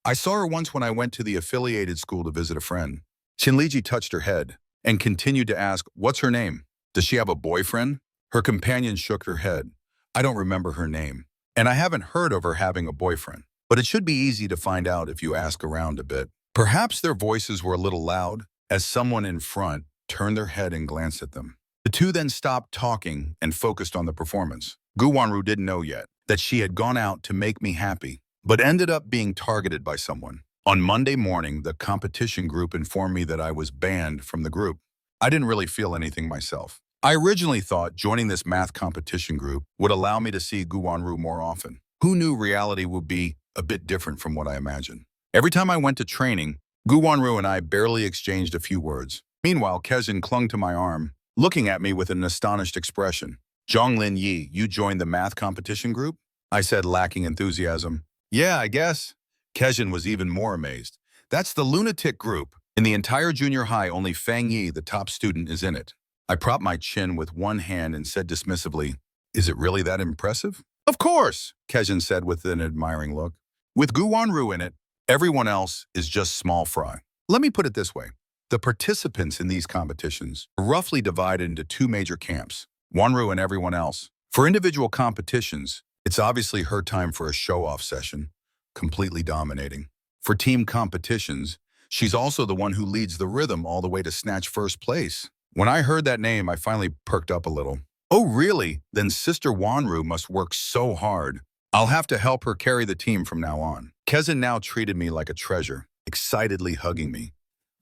"I saw her once when I went to the affiliated school to visit a friend." Jie touched her head and continued to ask, "What's her name? Does she have a boyfriend?" Her companion shook her head. "I don't remember her name, and I haven't heard of her having a boyfriend. But it should be easy to find out if you ask around a bit." Perhaps their voices were a little loud as someone in front turned their head and glanced at them. The two then stopped talking and focused on the performance. Guanru didn't know yet that she had gone out to make me happy, but ended up being targeted by someone. On Monday morning, the competition group informed me that I was banned from the group. I didn't really feel anything myself. I originally thought joining this math competition group would allow me to see Guanru more often. Who knew reality would be a bit different from what I imagined? Every time I went to training, Guanru and I barely exchanged a few words. Meanwhile, Kezin clung to my arm, looking at me with an astonished expression. "Jong Lin, you joined the math competition group?" I said, lacking enthusiasm. "Yeah, I guess." Kezin was even more amazed. "That's the lunatic group. In the entire junior high, only Fang Yi, the top student, is in it." I propped my chin with one hand and said dismissively, "Is it really that impressive?" "Of course," Kezin said with an admiring look. "With Guanru in it, everyone else is just small fry." Let me put it this way. The participants in these competitions are roughly divided into two major camps, Guanru and everyone else. For individual competitions, it's obviously her time for a show-off session, completely dominating. For team competitions, she's also the one who leads the rhythm all the way to snatch first place. When I heard that name, I finally perked up a little. "Oh, really? Then Sister Guanru must work so hard. I'll have to help her carry the team from now on." Kezin now treated me like a treasure, excitedly hugging me.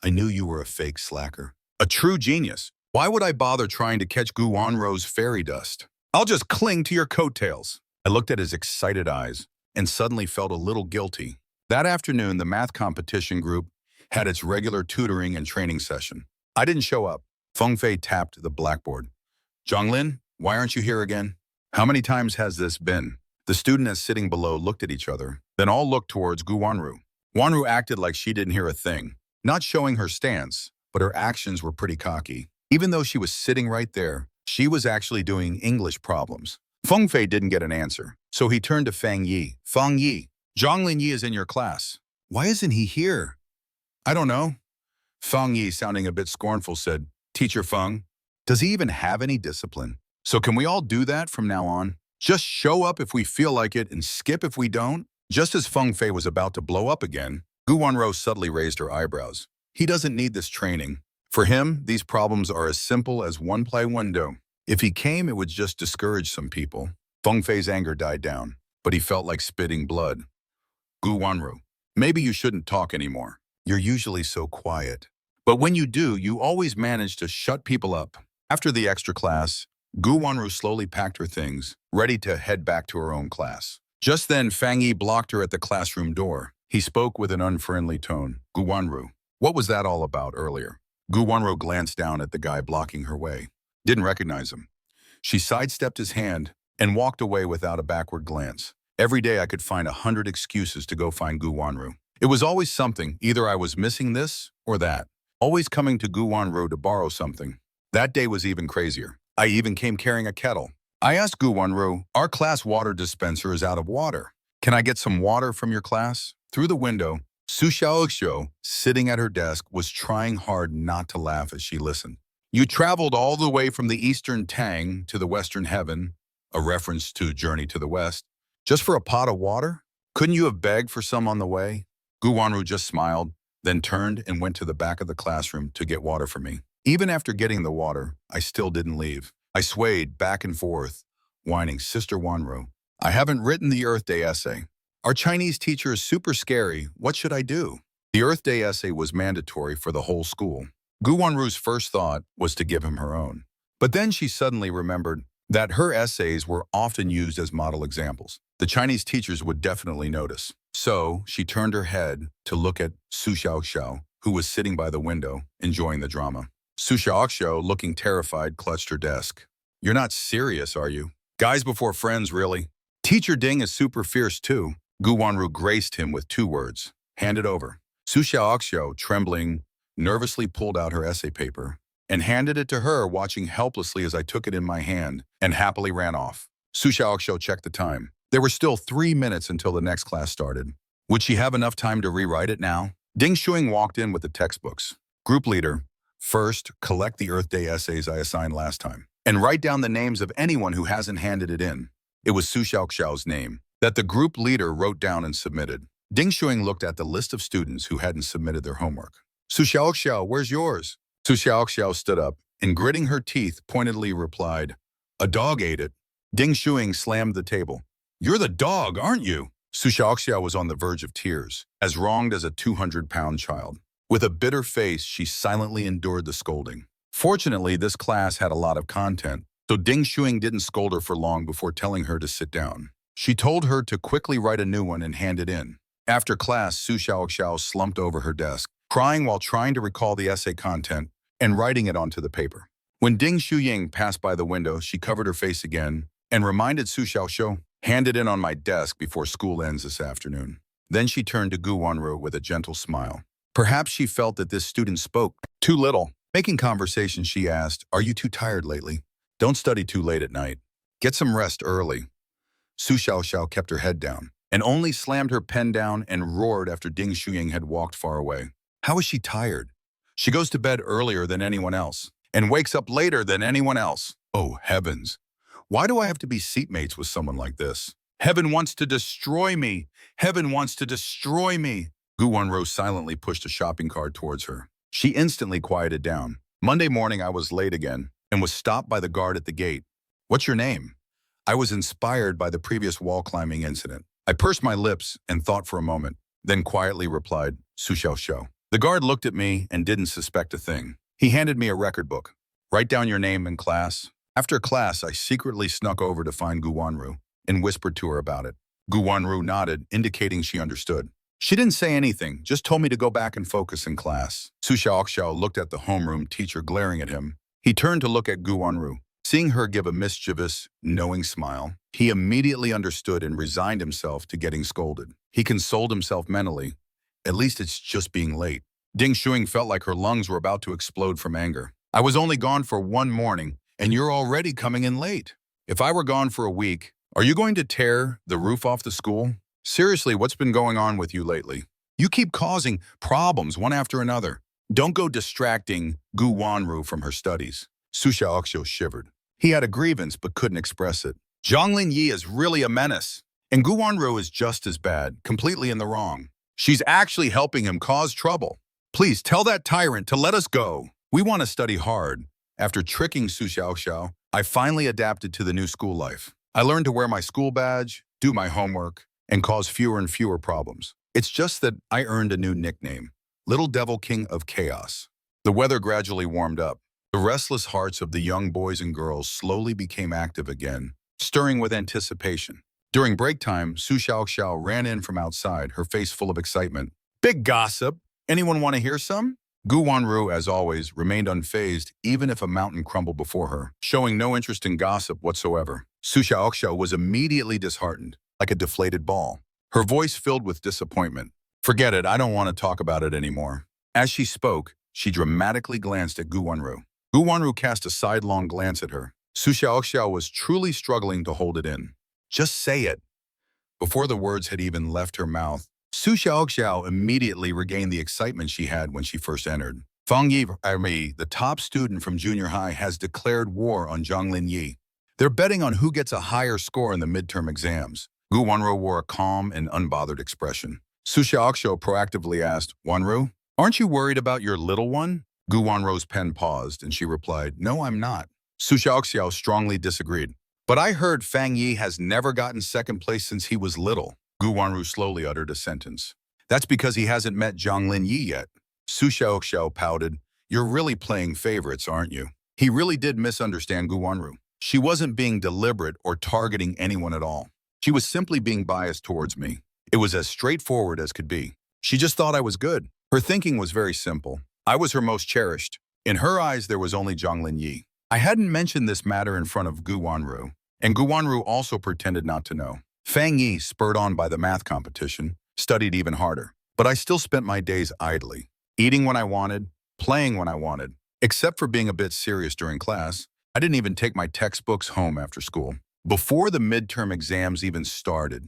"I knew you were a fake slacker. A true genius. Why would I bother trying to catch Guanru's fairy dust? I'll just cling to your coattails." I looked at his excited eyes and suddenly felt a little guilty. That afternoon, the math competition group had its regular tutoring and training session. I didn't show up. Fei tapped the blackboard. "Jong Lin, why aren't you here again?" "How many times has this been?" The students sitting below looked at each other, then all looked towards Guanru. Guanru acted like she didn't hear a thing, not showing her stance, but her actions were pretty cocky. Even though she was sitting right there, she was actually doing English problems. Fei didn't get an answer, so he turned to Fang Yi. "Fang Yi, Jong Lin Yi is in your class. Why isn't he here?" "I don't know." Fang Yi, sounding a bit scornful, said, "Teacher Feng, does he even have any discipline? So can we all do that from now on? Just show up if we feel like it and skip if we don't?" Just as Fei was about to blow up again, Guanru subtly raised her eyebrows. "He doesn't need this training. For him, these problems are as simple as one-ply window. If he came, it would just discourage some people." Fei's anger died down, but he felt like spitting blood. "Guanru, maybe you shouldn't talk anymore. You're usually so quiet. But when you do, you always manage to shut people up." After the extra class, Guanru slowly packed her things, ready to head back to her own class. Just then, Fang Yi blocked her at the classroom door. He spoke with an unfriendly tone. "Guanru, what was that all about earlier?" Guanru glanced down at the guy blocking her way. Didn't recognize him. She sidestepped his hand and walked away without a backward glance. Every day I could find 100 excuses to go find Guanru. It was always something. Either I was missing this or that. Always coming to Guanru to borrow something. That day was even crazier. I even came carrying a kettle. I asked Guanru, "Our class water dispenser is out of water. Can I get some water from your class?" Through the window, Su Xiaoxiu, sitting at her desk, was trying hard not to laugh as she listened. "You traveled all the way from the eastern Tang to the western heaven," a reference to Journey to the West, "just for a pot of water? Couldn't you have begged for some on the way?" Guanru just smiled, then turned and went to the back of the classroom to get water for me. Even after getting the water, I still didn't leave. I swayed back and forth, whining, "Sister Guanru, I haven't written the Earth Day essay. Our Chinese teacher is super scary. What should I do? The Earth Day essay was mandatory for the whole school. Guanru's first thought was to give him her own. But then she suddenly remembered that her essays were often used as model examples. The Chinese teachers would definitely notice. So she turned her head to look at Su Xiaoxiao, who was sitting by the window, enjoying the drama. Su Xiaoxiao, looking terrified, clutched her desk. You're not serious, are you? Guys before friends, really? Teacher Ding is super fierce too. Guanru graced him with 2 words. Hand it over. Su Xiaoxiao, trembling, nervously pulled out her essay paper and handed it to her, watching helplessly as I took it in my hand and happily ran off. Su Xiaoxiao checked the time. There were still 3 minutes until the next class started. Would she have enough time to rewrite it now? Ding Shuing walked in with the textbooks. Group leader, first, collect the Earth Day essays I assigned last time and write down the names of anyone who hasn't handed it in. It was Su Xiaoxiao's name that the group leader wrote down and submitted. Ding Shuing looked at the list of students who hadn't submitted their homework. Su Xiaoxiao, where's yours? Su Xiaoxiao stood up and, gritting her teeth, pointedly replied, a dog ate it. Ding Shuing slammed the table. You're the dog, aren't you? Su Xiaoxiao was on the verge of tears, as wronged as a 200-pound child. With a bitter face, she silently endured the scolding. Fortunately, this class had a lot of content, so Ding Shuing didn't scold her for long before telling her to sit down. She told her to quickly write a new one and hand it in. After class, Su Xiaoxiao slumped over her desk, crying while trying to recall the essay content and writing it onto the paper. When Ding Shuying passed by the window, she covered her face again and reminded Su Xiaoxiao, hand it in on my desk before school ends this afternoon. Then she turned to Guanru with a gentle smile. Perhaps she felt that this student spoke too little. Making conversation, she asked, are you too tired lately? Don't study too late at night. Get some rest early. Su Xiaoxiao kept her head down and only slammed her pen down and roared after Ding Shuying had walked far away. How is she tired? She goes to bed earlier than anyone else and wakes up later than anyone else. Oh, heavens. Why do I have to be seatmates with someone like this? Heaven wants to destroy me. Heaven wants to destroy me. Guanru silently pushed a shopping cart towards her. She instantly quieted down. Monday morning, I was late again and was stopped by the guard at the gate. What's your name? I was inspired by the previous wall climbing incident. I pursed my lips and thought for a moment, then quietly replied, Su Xiaoxiao. The guard looked at me and didn't suspect a thing. He handed me a record book. Write down your name in class. After class, I secretly snuck over to find Guanru and whispered to her about it. Guanru nodded, indicating she understood. She didn't say anything, just told me to go back and focus in class. Su Xiaoxiao looked at the homeroom teacher glaring at him. He turned to look at Guanru. Seeing her give a mischievous, knowing smile, he immediately understood and resigned himself to getting scolded. He consoled himself mentally. At least it's just being late. Ding Shuing felt like her lungs were about to explode from anger. I was only gone for 1 morning, and you're already coming in late. If I were gone for a week, are you going to tear the roof off the school? Seriously, what's been going on with you lately? You keep causing problems one after another. Don't go distracting Guanru from her studies. Su Xiaoxiao shivered. He had a grievance but couldn't express it. Jong Lin is really a menace, and Guanru is just as bad, completely in the wrong. She's actually helping him cause trouble. Please tell that tyrant to let us go. We want to study hard. After tricking Su Xiaoxiao, I finally adapted to the new school life. I learned to wear my school badge, do my homework, and cause fewer and fewer problems. It's just that I earned a new nickname, Little Devil King of Chaos. The weather gradually warmed up. The restless hearts of the young boys and girls slowly became active again, stirring with anticipation. During break time, Su Xiaoxiao ran in from outside, her face full of excitement. Big gossip! Anyone want to hear some? Guanru, as always, remained unfazed even if a mountain crumbled before her, showing no interest in gossip whatsoever. Su Xiaoxiao was immediately disheartened, like a deflated ball. Her voice filled with disappointment. Forget it, I don't want to talk about it anymore. As she spoke, she dramatically glanced at Guanru. Guanru cast a sidelong glance at her. Su Xiaoxiao was truly struggling to hold it in. Just say it. Before the words had even left her mouth, Su Xiaoxiao immediately regained the excitement she had when she first entered. Fang Yi, the top student from junior high, has declared war on Jong Lin. They're betting on who gets a higher score in the midterm exams. Guanru wore a calm and unbothered expression. Su Xiaoxiao proactively asked, Guanru, aren't you worried about your little one? Guanru's pen paused, and she replied, No, I'm not. Su Xiaoxiao strongly disagreed. But I heard Fang Yi has never gotten second place since he was little. Guanru slowly uttered a sentence. That's because he hasn't met Jong Lin yet. Su Xiao pouted. You're really playing favorites, aren't you? He really did misunderstand Guanru. She wasn't being deliberate or targeting anyone at all. She was simply being biased towards me. It was as straightforward as could be. She just thought I was good. Her thinking was very simple. I was her most cherished. In her eyes, there was only Jong Lin Yi. I hadn't mentioned this matter in front of Guanru, and Guanru also pretended not to know. Fang Yi, spurred on by the math competition, studied even harder. But I still spent my days idly, eating when I wanted, playing when I wanted. Except for being a bit serious during class, I didn't even take my textbooks home after school. Before the midterm exams even started,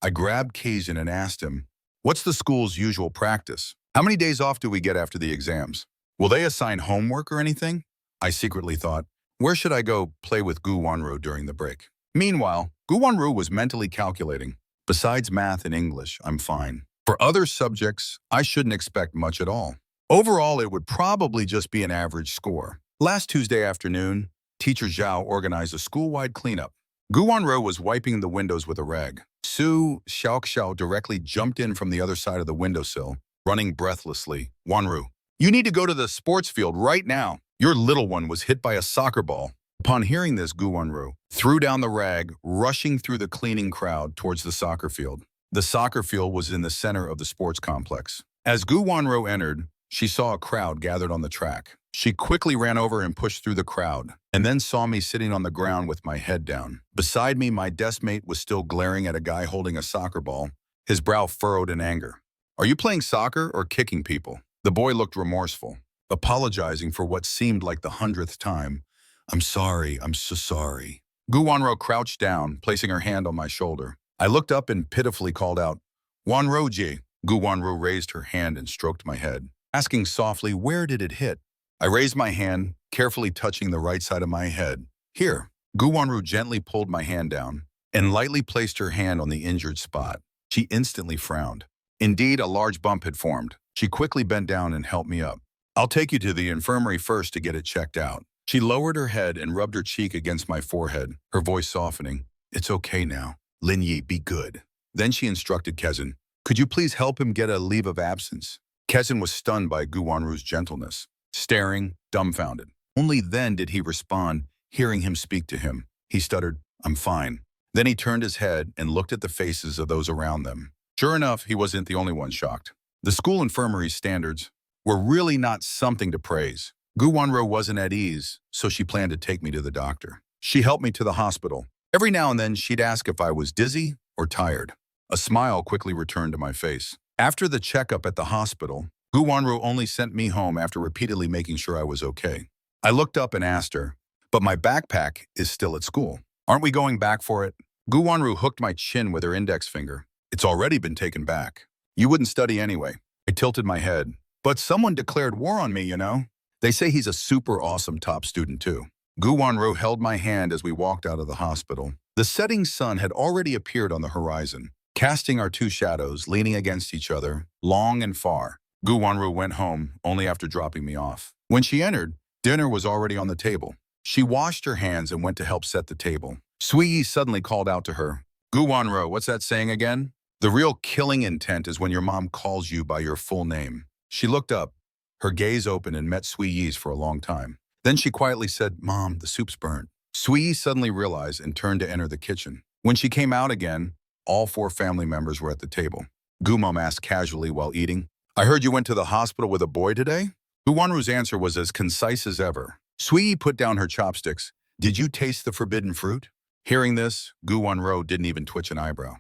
I grabbed Kazan and asked him, what's the school's usual practice? How many days off do we get after the exams? Will they assign homework or anything? I secretly thought, where should I go play with Guanru during the break? Meanwhile, Guanru was mentally calculating. Besides math and English, I'm fine. For other subjects, I shouldn't expect much at all. Overall, it would probably just be an average score. Last Tuesday afternoon, Teacher Zhao organized a school-wide cleanup. Guanru was wiping the windows with a rag. Su Xiao directly jumped in from the other side of the windowsill, running breathlessly. Guanru, you need to go to the sports field right now. Your little one was hit by a soccer ball. Upon hearing this, Guanru threw down the rag, rushing through the cleaning crowd towards the soccer field. The soccer field was in the center of the sports complex. As Guanru entered, she saw a crowd gathered on the track. She quickly ran over and pushed through the crowd, and then saw me sitting on the ground with my head down. Beside me, my desk mate was still glaring at a guy holding a soccer ball, his brow furrowed in anger. Are you playing soccer or kicking people? The boy looked remorseful, apologizing for what seemed like the 100th time. I'm sorry, I'm so sorry. Guanru crouched down, placing her hand on my shoulder. I looked up and pitifully called out, Guanru-ji. Guanru raised her hand and stroked my head, asking softly, where did it hit? I raised my hand, carefully touching the right side of my head. Here. Guanru gently pulled my hand down and lightly placed her hand on the injured spot. She instantly frowned. Indeed, a large bump had formed. She quickly bent down and helped me up. I'll take you to the infirmary first to get it checked out. She lowered her head and rubbed her cheek against my forehead, her voice softening. It's okay now. Lin Yi, be good. Then she instructed Kazan, could you please help him get a leave of absence? Kazan was stunned by Guanru's gentleness, staring, dumbfounded. Only then did he respond, hearing him speak to him. He stuttered, I'm fine. Then he turned his head and looked at the faces of those around them. Sure enough, he wasn't the only one shocked. The school infirmary's standards were really not something to praise. Guanru wasn't at ease, so she planned to take me to the doctor. She helped me to the hospital. Every now and then, she'd ask if I was dizzy or tired. A smile quickly returned to my face. After the checkup at the hospital, Guanru only sent me home after repeatedly making sure I was okay. I looked up and asked her, but my backpack is still at school. Aren't we going back for it? Guanru hooked my chin with her index finger. It's already been taken back. You wouldn't study anyway. I tilted my head. But someone declared war on me, you know? They say he's a super awesome top student too. Guanru held my hand as we walked out of the hospital. The setting sun had already appeared on the horizon, casting our two shadows leaning against each other, long and far. Guanru went home only after dropping me off. When she entered, dinner was already on the table. She washed her hands and went to help set the table. Sui suddenly called out to her, Guanru, what's that saying again? The real killing intent is when your mom calls you by your full name. She looked up, her gaze open and met Sui-Yi's for a long time. Then she quietly said, Mom, the soup's burnt. Sui-Yi suddenly realized and turned to enter the kitchen. When she came out again, all 4 family members were at the table. Gumom asked casually while eating, I heard you went to the hospital with a boy today? Guanru's answer was as concise as ever. Sui-Yi put down her chopsticks. Did you taste the forbidden fruit? Hearing this, Guanru didn't even twitch an eyebrow.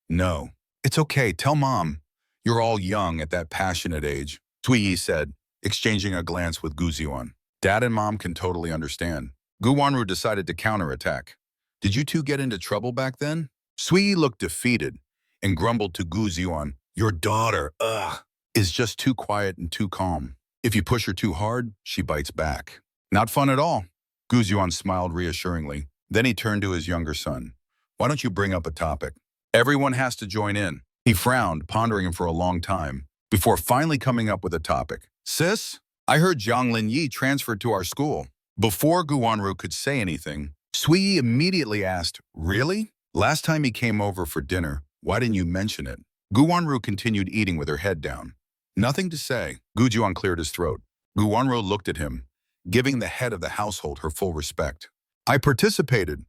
No. It's okay, tell Mom. You're all young at that passionate age, Sui-Yi said, exchanging a glance with Guziwan. Dad and Mom can totally understand. Guanru decided to counterattack. Did you two get into trouble back then? Sui-Yi looked defeated and grumbled to Guziwan, your daughter, is just too quiet and too calm. If you push her too hard, she bites back. Not fun at all. Guziwan smiled reassuringly. Then he turned to his younger son. Why don't you bring up a topic? Everyone has to join in. He frowned, pondering him for a long time, before finally coming up with a topic. Sis, I heard Jong Lin Yi transferred to our school. Before Guanru could say anything, Sui immediately asked, "Really? Last time he came over for dinner, why didn't you mention it?" Guanru continued eating with her head down. Nothing to say. Gu Juan cleared his throat. Guanru looked at him, giving the head of the household her full respect. I participated.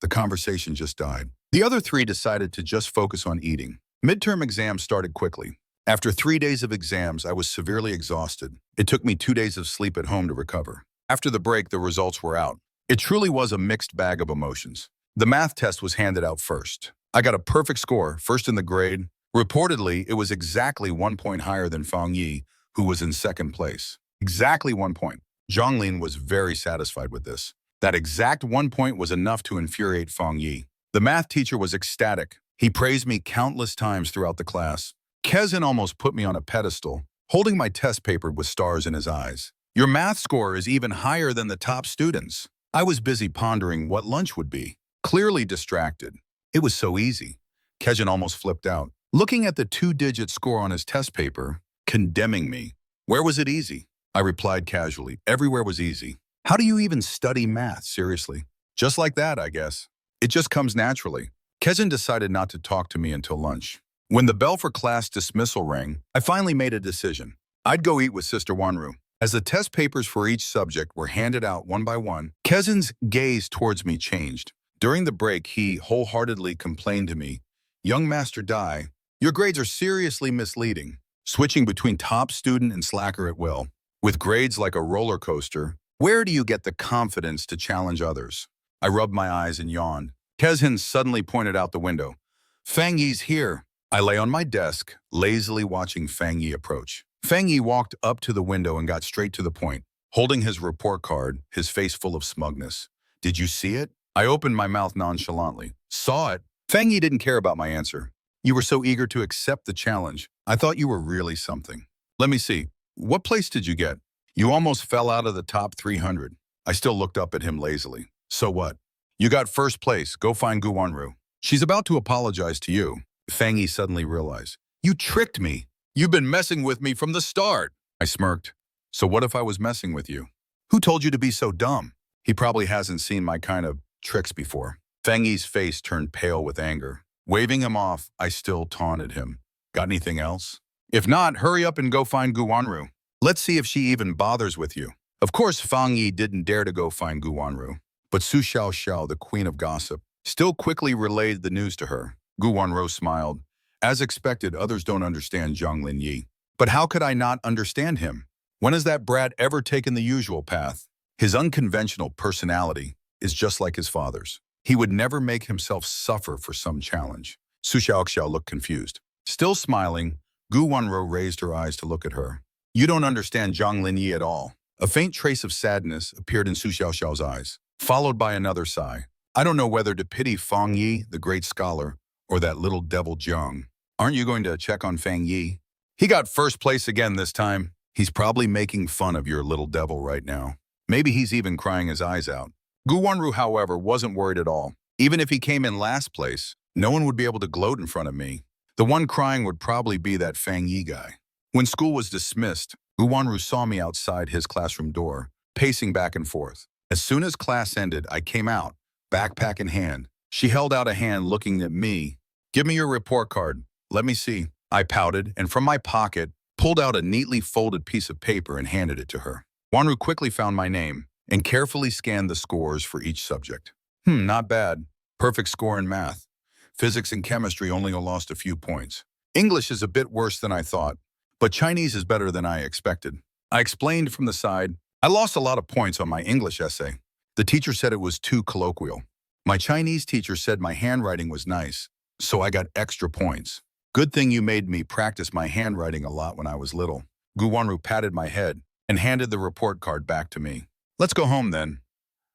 The conversation just died. The other three decided to just focus on eating. Midterm exams started quickly. After 3 days of exams, I was severely exhausted. It took me 2 days of sleep at home to recover. After the break, the results were out. It truly was a mixed bag of emotions. The math test was handed out first. I got a perfect score, first in the grade. Reportedly, it was exactly 1 point higher than Fang Yi, who was in second place. Exactly 1 point. Jong Lin was very satisfied with this. That exact 1 point was enough to infuriate Fang Yi. The math teacher was ecstatic. He praised me countless times throughout the class. Kezin almost put me on a pedestal, holding my test paper with stars in his eyes. Your math score is even higher than the top students. I was busy pondering what lunch would be, clearly distracted. It was so easy. Kezin almost flipped out, looking at the 2-digit score on his test paper, condemning me. Where was it easy? I replied casually. Everywhere was easy. How do you even study math, seriously? Just like that, I guess. It just comes naturally. Kezin decided not to talk to me until lunch. When the bell for class dismissal rang, I finally made a decision. I'd go eat with Sister Guanru. As the test papers for each subject were handed out one by one, Kezin's gaze towards me changed. During the break, he wholeheartedly complained to me, "Young Master Dai, your grades are seriously misleading, switching between top student and slacker at will. With grades like a roller coaster, where do you get the confidence to challenge others?" I rubbed my eyes and yawned. Kezin suddenly pointed out the window. "Fang Yi's here." I lay on my desk, lazily watching Fang Yi approach. Fang Yi walked up to the window and got straight to the point, holding his report card, his face full of smugness. "Did you see it?" I opened my mouth nonchalantly. "Saw it?" Fang Yi didn't care about my answer. "You were so eager to accept the challenge. I thought you were really something." "Let me see. What place did you get?" "You almost fell out of the top 300. I still looked up at him lazily. "So what?" "You got first place. Go find Guanru. She's about to apologize to you." Fang Yi suddenly realized. "You tricked me. You've been messing with me from the start." I smirked. "So what if I was messing with you? Who told you to be so dumb?" He probably hasn't seen my kind of tricks before. Fang Yi's face turned pale with anger. Waving him off, I still taunted him. "Got anything else? If not, hurry up and go find Guanru. Let's see if she even bothers with you." Of course, Fang Yi didn't dare to go find Guanru, but Su Xiao, the queen of gossip, still quickly relayed the news to her. Guanru smiled. "As expected, others don't understand Zhang Lin Yi. But how could I not understand him? When has that brat ever taken the usual path? His unconventional personality is just like his father's. He would never make himself suffer for some challenge." Su Xiao looked confused. Still smiling, Guanru raised her eyes to look at her. "You don't understand Zhang Lin Yi at all." A faint trace of sadness appeared in Su Xiao's eyes, followed by another sigh. "I don't know whether to pity Fang Yi, the great scholar, or that little devil Jiang. Aren't you going to check on Fang Yi? He got first place again this time. He's probably making fun of your little devil right now. Maybe he's even crying his eyes out." Guanru, however, wasn't worried at all. Even if he came in last place, no one would be able to gloat in front of me. The one crying would probably be that Fang Yi guy. When school was dismissed, Guanru saw me outside his classroom door, pacing back and forth. As soon as class ended, I came out, backpack in hand. She held out a hand looking at me. "Give me your report card. Let me see." I pouted, and from my pocket, pulled out a neatly folded piece of paper and handed it to her. Guanru quickly found my name and carefully scanned the scores for each subject. Not bad. Perfect score in math. Physics and chemistry only lost a few points. English is a bit worse than I thought, but Chinese is better than I expected. I explained from the side, I lost a lot of points on my English essay. The teacher said it was too colloquial. My Chinese teacher said my handwriting was nice, so I got extra points. Good thing you made me practice my handwriting a lot when I was little. Guanru patted my head and handed the report card back to me. "Let's go home then."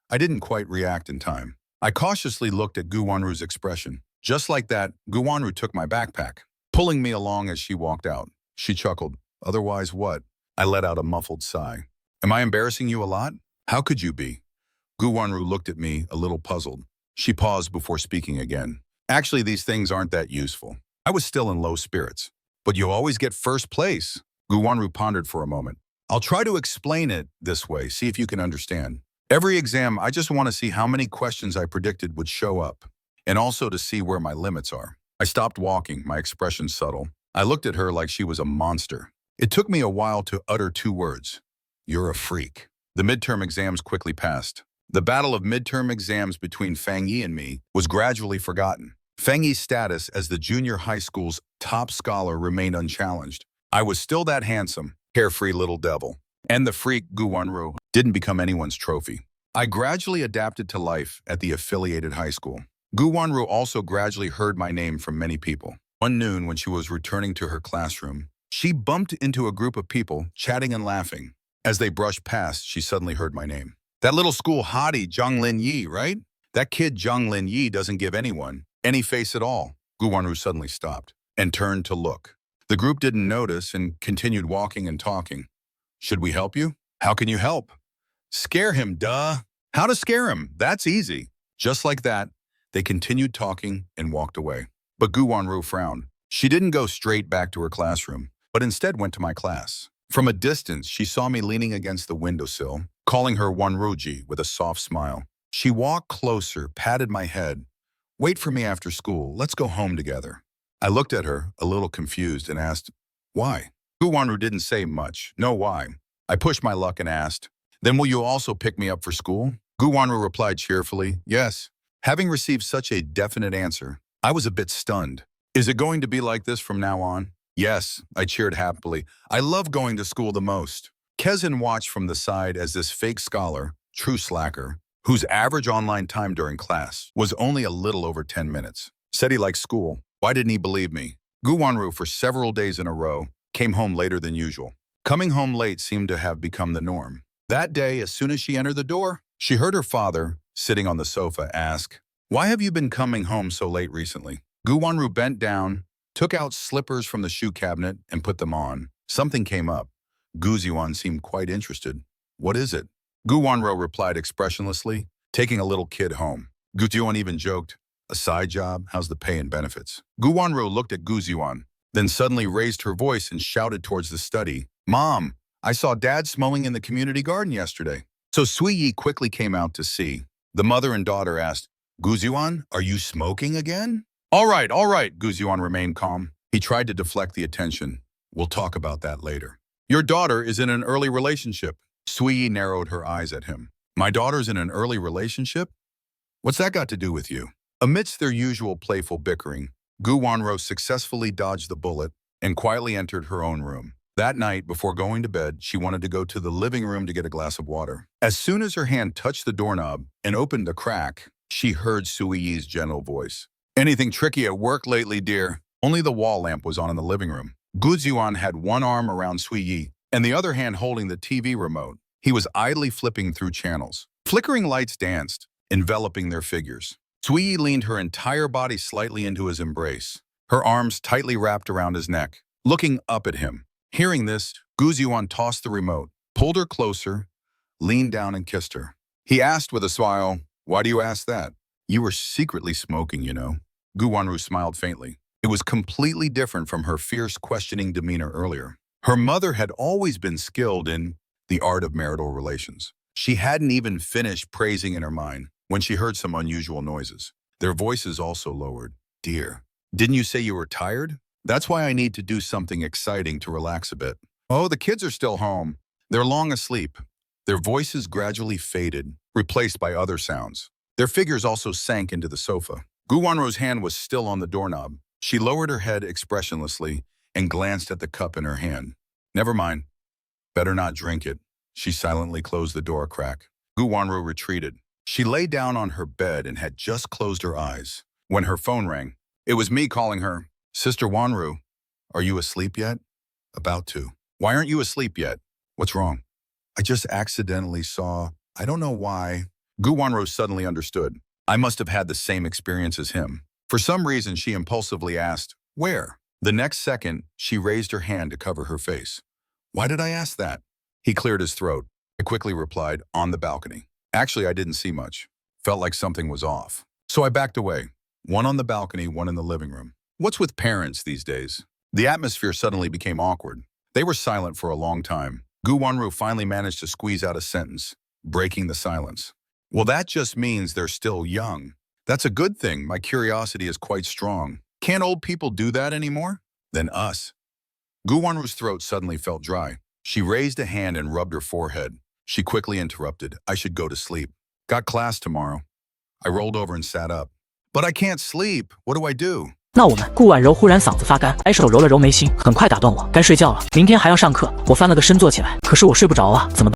I didn't quite react in time. I cautiously looked at Guanru's expression. Just like that, Guanru took my backpack, pulling me along as she walked out. She chuckled. "Otherwise what?" I let out a muffled sigh. "Am I embarrassing you a lot?" "How could you be?" Guanru looked at me, a little puzzled. She paused before speaking again. "Actually, these things aren't that useful." I was still in low spirits. "But you always get first place." Guanru pondered for a moment. "I'll try to explain it this way, see if you can understand. Every exam, I just want to see how many questions I predicted would show up, and also to see where my limits are. I stopped walking, my expression subtle. I looked at her like she was a monster. It took me a while to utter two words. You're a freak. The midterm exams quickly passed. The battle of midterm exams between Fang Yi and me was gradually forgotten. Fang Yi's status as the junior high school's top scholar remained unchallenged. I was still that handsome, carefree little devil. And the freak, Guanru, didn't become anyone's trophy. I gradually adapted to life at the affiliated high school. Guanru also gradually heard my name from many people. One noon, when she was returning to her classroom, she bumped into a group of people, chatting and laughing. As they brushed past, she suddenly heard my name. That little school hottie, Jong Lin Yi, right? That kid Jong Lin Yi doesn't give anyone any face at all. Guanru suddenly stopped and turned to look. The group didn't notice and continued walking and talking. Should we help you? How can you help? Scare him, duh. How to scare him? That's easy. Just like that, they continued talking and walked away. But Guanru frowned. She didn't go straight back to her classroom, but instead went to my class. From a distance, she saw me leaning against the windowsill, calling her Guanruji with a soft smile. She walked closer, patted my head. Wait for me after school. Let's go home together. I looked at her, a little confused, and asked, why? Guanru didn't say much. No why. I pushed my luck and asked, then will you also pick me up for school? Guanru replied cheerfully, yes. Having received such a definite answer, I was a bit stunned. Is it going to be like this from now on? Yes, I cheered happily. I love going to school the most. Kezin watched from the side as this fake scholar, true slacker, whose average online time during class was only a little over 10 minutes, said he liked school. Why didn't he believe me? Guanru, for several days in a row, came home later than usual. Coming home late seemed to have become the norm. That day, as soon as she entered the door, she heard her father, sitting on the sofa, ask, why have you been coming home so late recently? Guanru bent down, took out slippers from the shoe cabinet, and put them on. Something came up. Guziwan seemed quite interested. What is it? Guanru replied expressionlessly, taking a little kid home. Guziwan even joked, a side job? How's the pay and benefits? Guanru looked at Guziwan, then suddenly raised her voice and shouted towards the study, Mom, I saw Dad smoking in the community garden yesterday. So Sui Yi quickly came out to see. The mother and daughter asked, Guziwan, are you smoking again? All right, Guziwan remained calm. He tried to deflect the attention. We'll talk about that later. Your daughter is in an early relationship. Sui Yi narrowed her eyes at him. My daughter's in an early relationship? What's that got to do with you? Amidst their usual playful bickering, Guanru successfully dodged the bullet and quietly entered her own room. That night, before going to bed, she wanted to go to the living room to get a glass of water. As soon as her hand touched the doorknob and opened a crack, she heard Sui Yi's gentle voice. Anything tricky at work lately, dear? Only the wall lamp was on in the living room. Guziwan had one arm around Sui Yi and the other hand holding the TV remote. He was idly flipping through channels. Flickering lights danced, enveloping their figures. Sui Yi leaned her entire body slightly into his embrace, her arms tightly wrapped around his neck, looking up at him. Hearing this, Guziwan tossed the remote, pulled her closer, leaned down and kissed her. He asked with a smile, why do you ask that? You were secretly smoking, you know. Guanru smiled faintly. It was completely different from her fierce, questioning demeanor earlier. Her mother had always been skilled in the art of marital relations. She hadn't even finished praising in her mind when she heard some unusual noises. Their voices also lowered. Dear, didn't you say you were tired? That's why I need to do something exciting to relax a bit. Oh, the kids are still home. They're long asleep. Their voices gradually faded, replaced by other sounds. Their figures also sank into the sofa. Guanru's hand was still on the doorknob. She lowered her head expressionlessly and glanced at the cup in her hand. Never mind. Better not drink it. She silently closed the door a crack. Guanru retreated. She lay down on her bed and had just closed her eyes when her phone rang. It was me calling her. Sister Guanru, are you asleep yet? About to. Why aren't you asleep yet? What's wrong? I just accidentally saw, I don't know why. Guanru suddenly understood. I must have had the same experience as him. For some reason, she impulsively asked, where? The next second, she raised her hand to cover her face. Why did I ask that? He cleared his throat. I quickly replied, on the balcony. Actually, I didn't see much. Felt like something was off. So I backed away. One on the balcony, one in the living room. What's with parents these days? The atmosphere suddenly became awkward. They were silent for a long time. Guanru finally managed to squeeze out a sentence. breaking the silence. Well, that just means they're still young. That's a good thing. My curiosity is quite strong. Can't old people do that anymore? Then us. Guanru's throat suddenly felt dry. She raised a hand and rubbed her forehead. She quickly interrupted. I should go to sleep. Got class tomorrow. I rolled over and sat up. But I can't sleep. What do I do? 那我们顾婉柔忽然嗓子发干，挨手揉了揉眉心，很快打断我，该睡觉了，明天还要上课。我翻了个身坐起来，可是我睡不着啊，怎么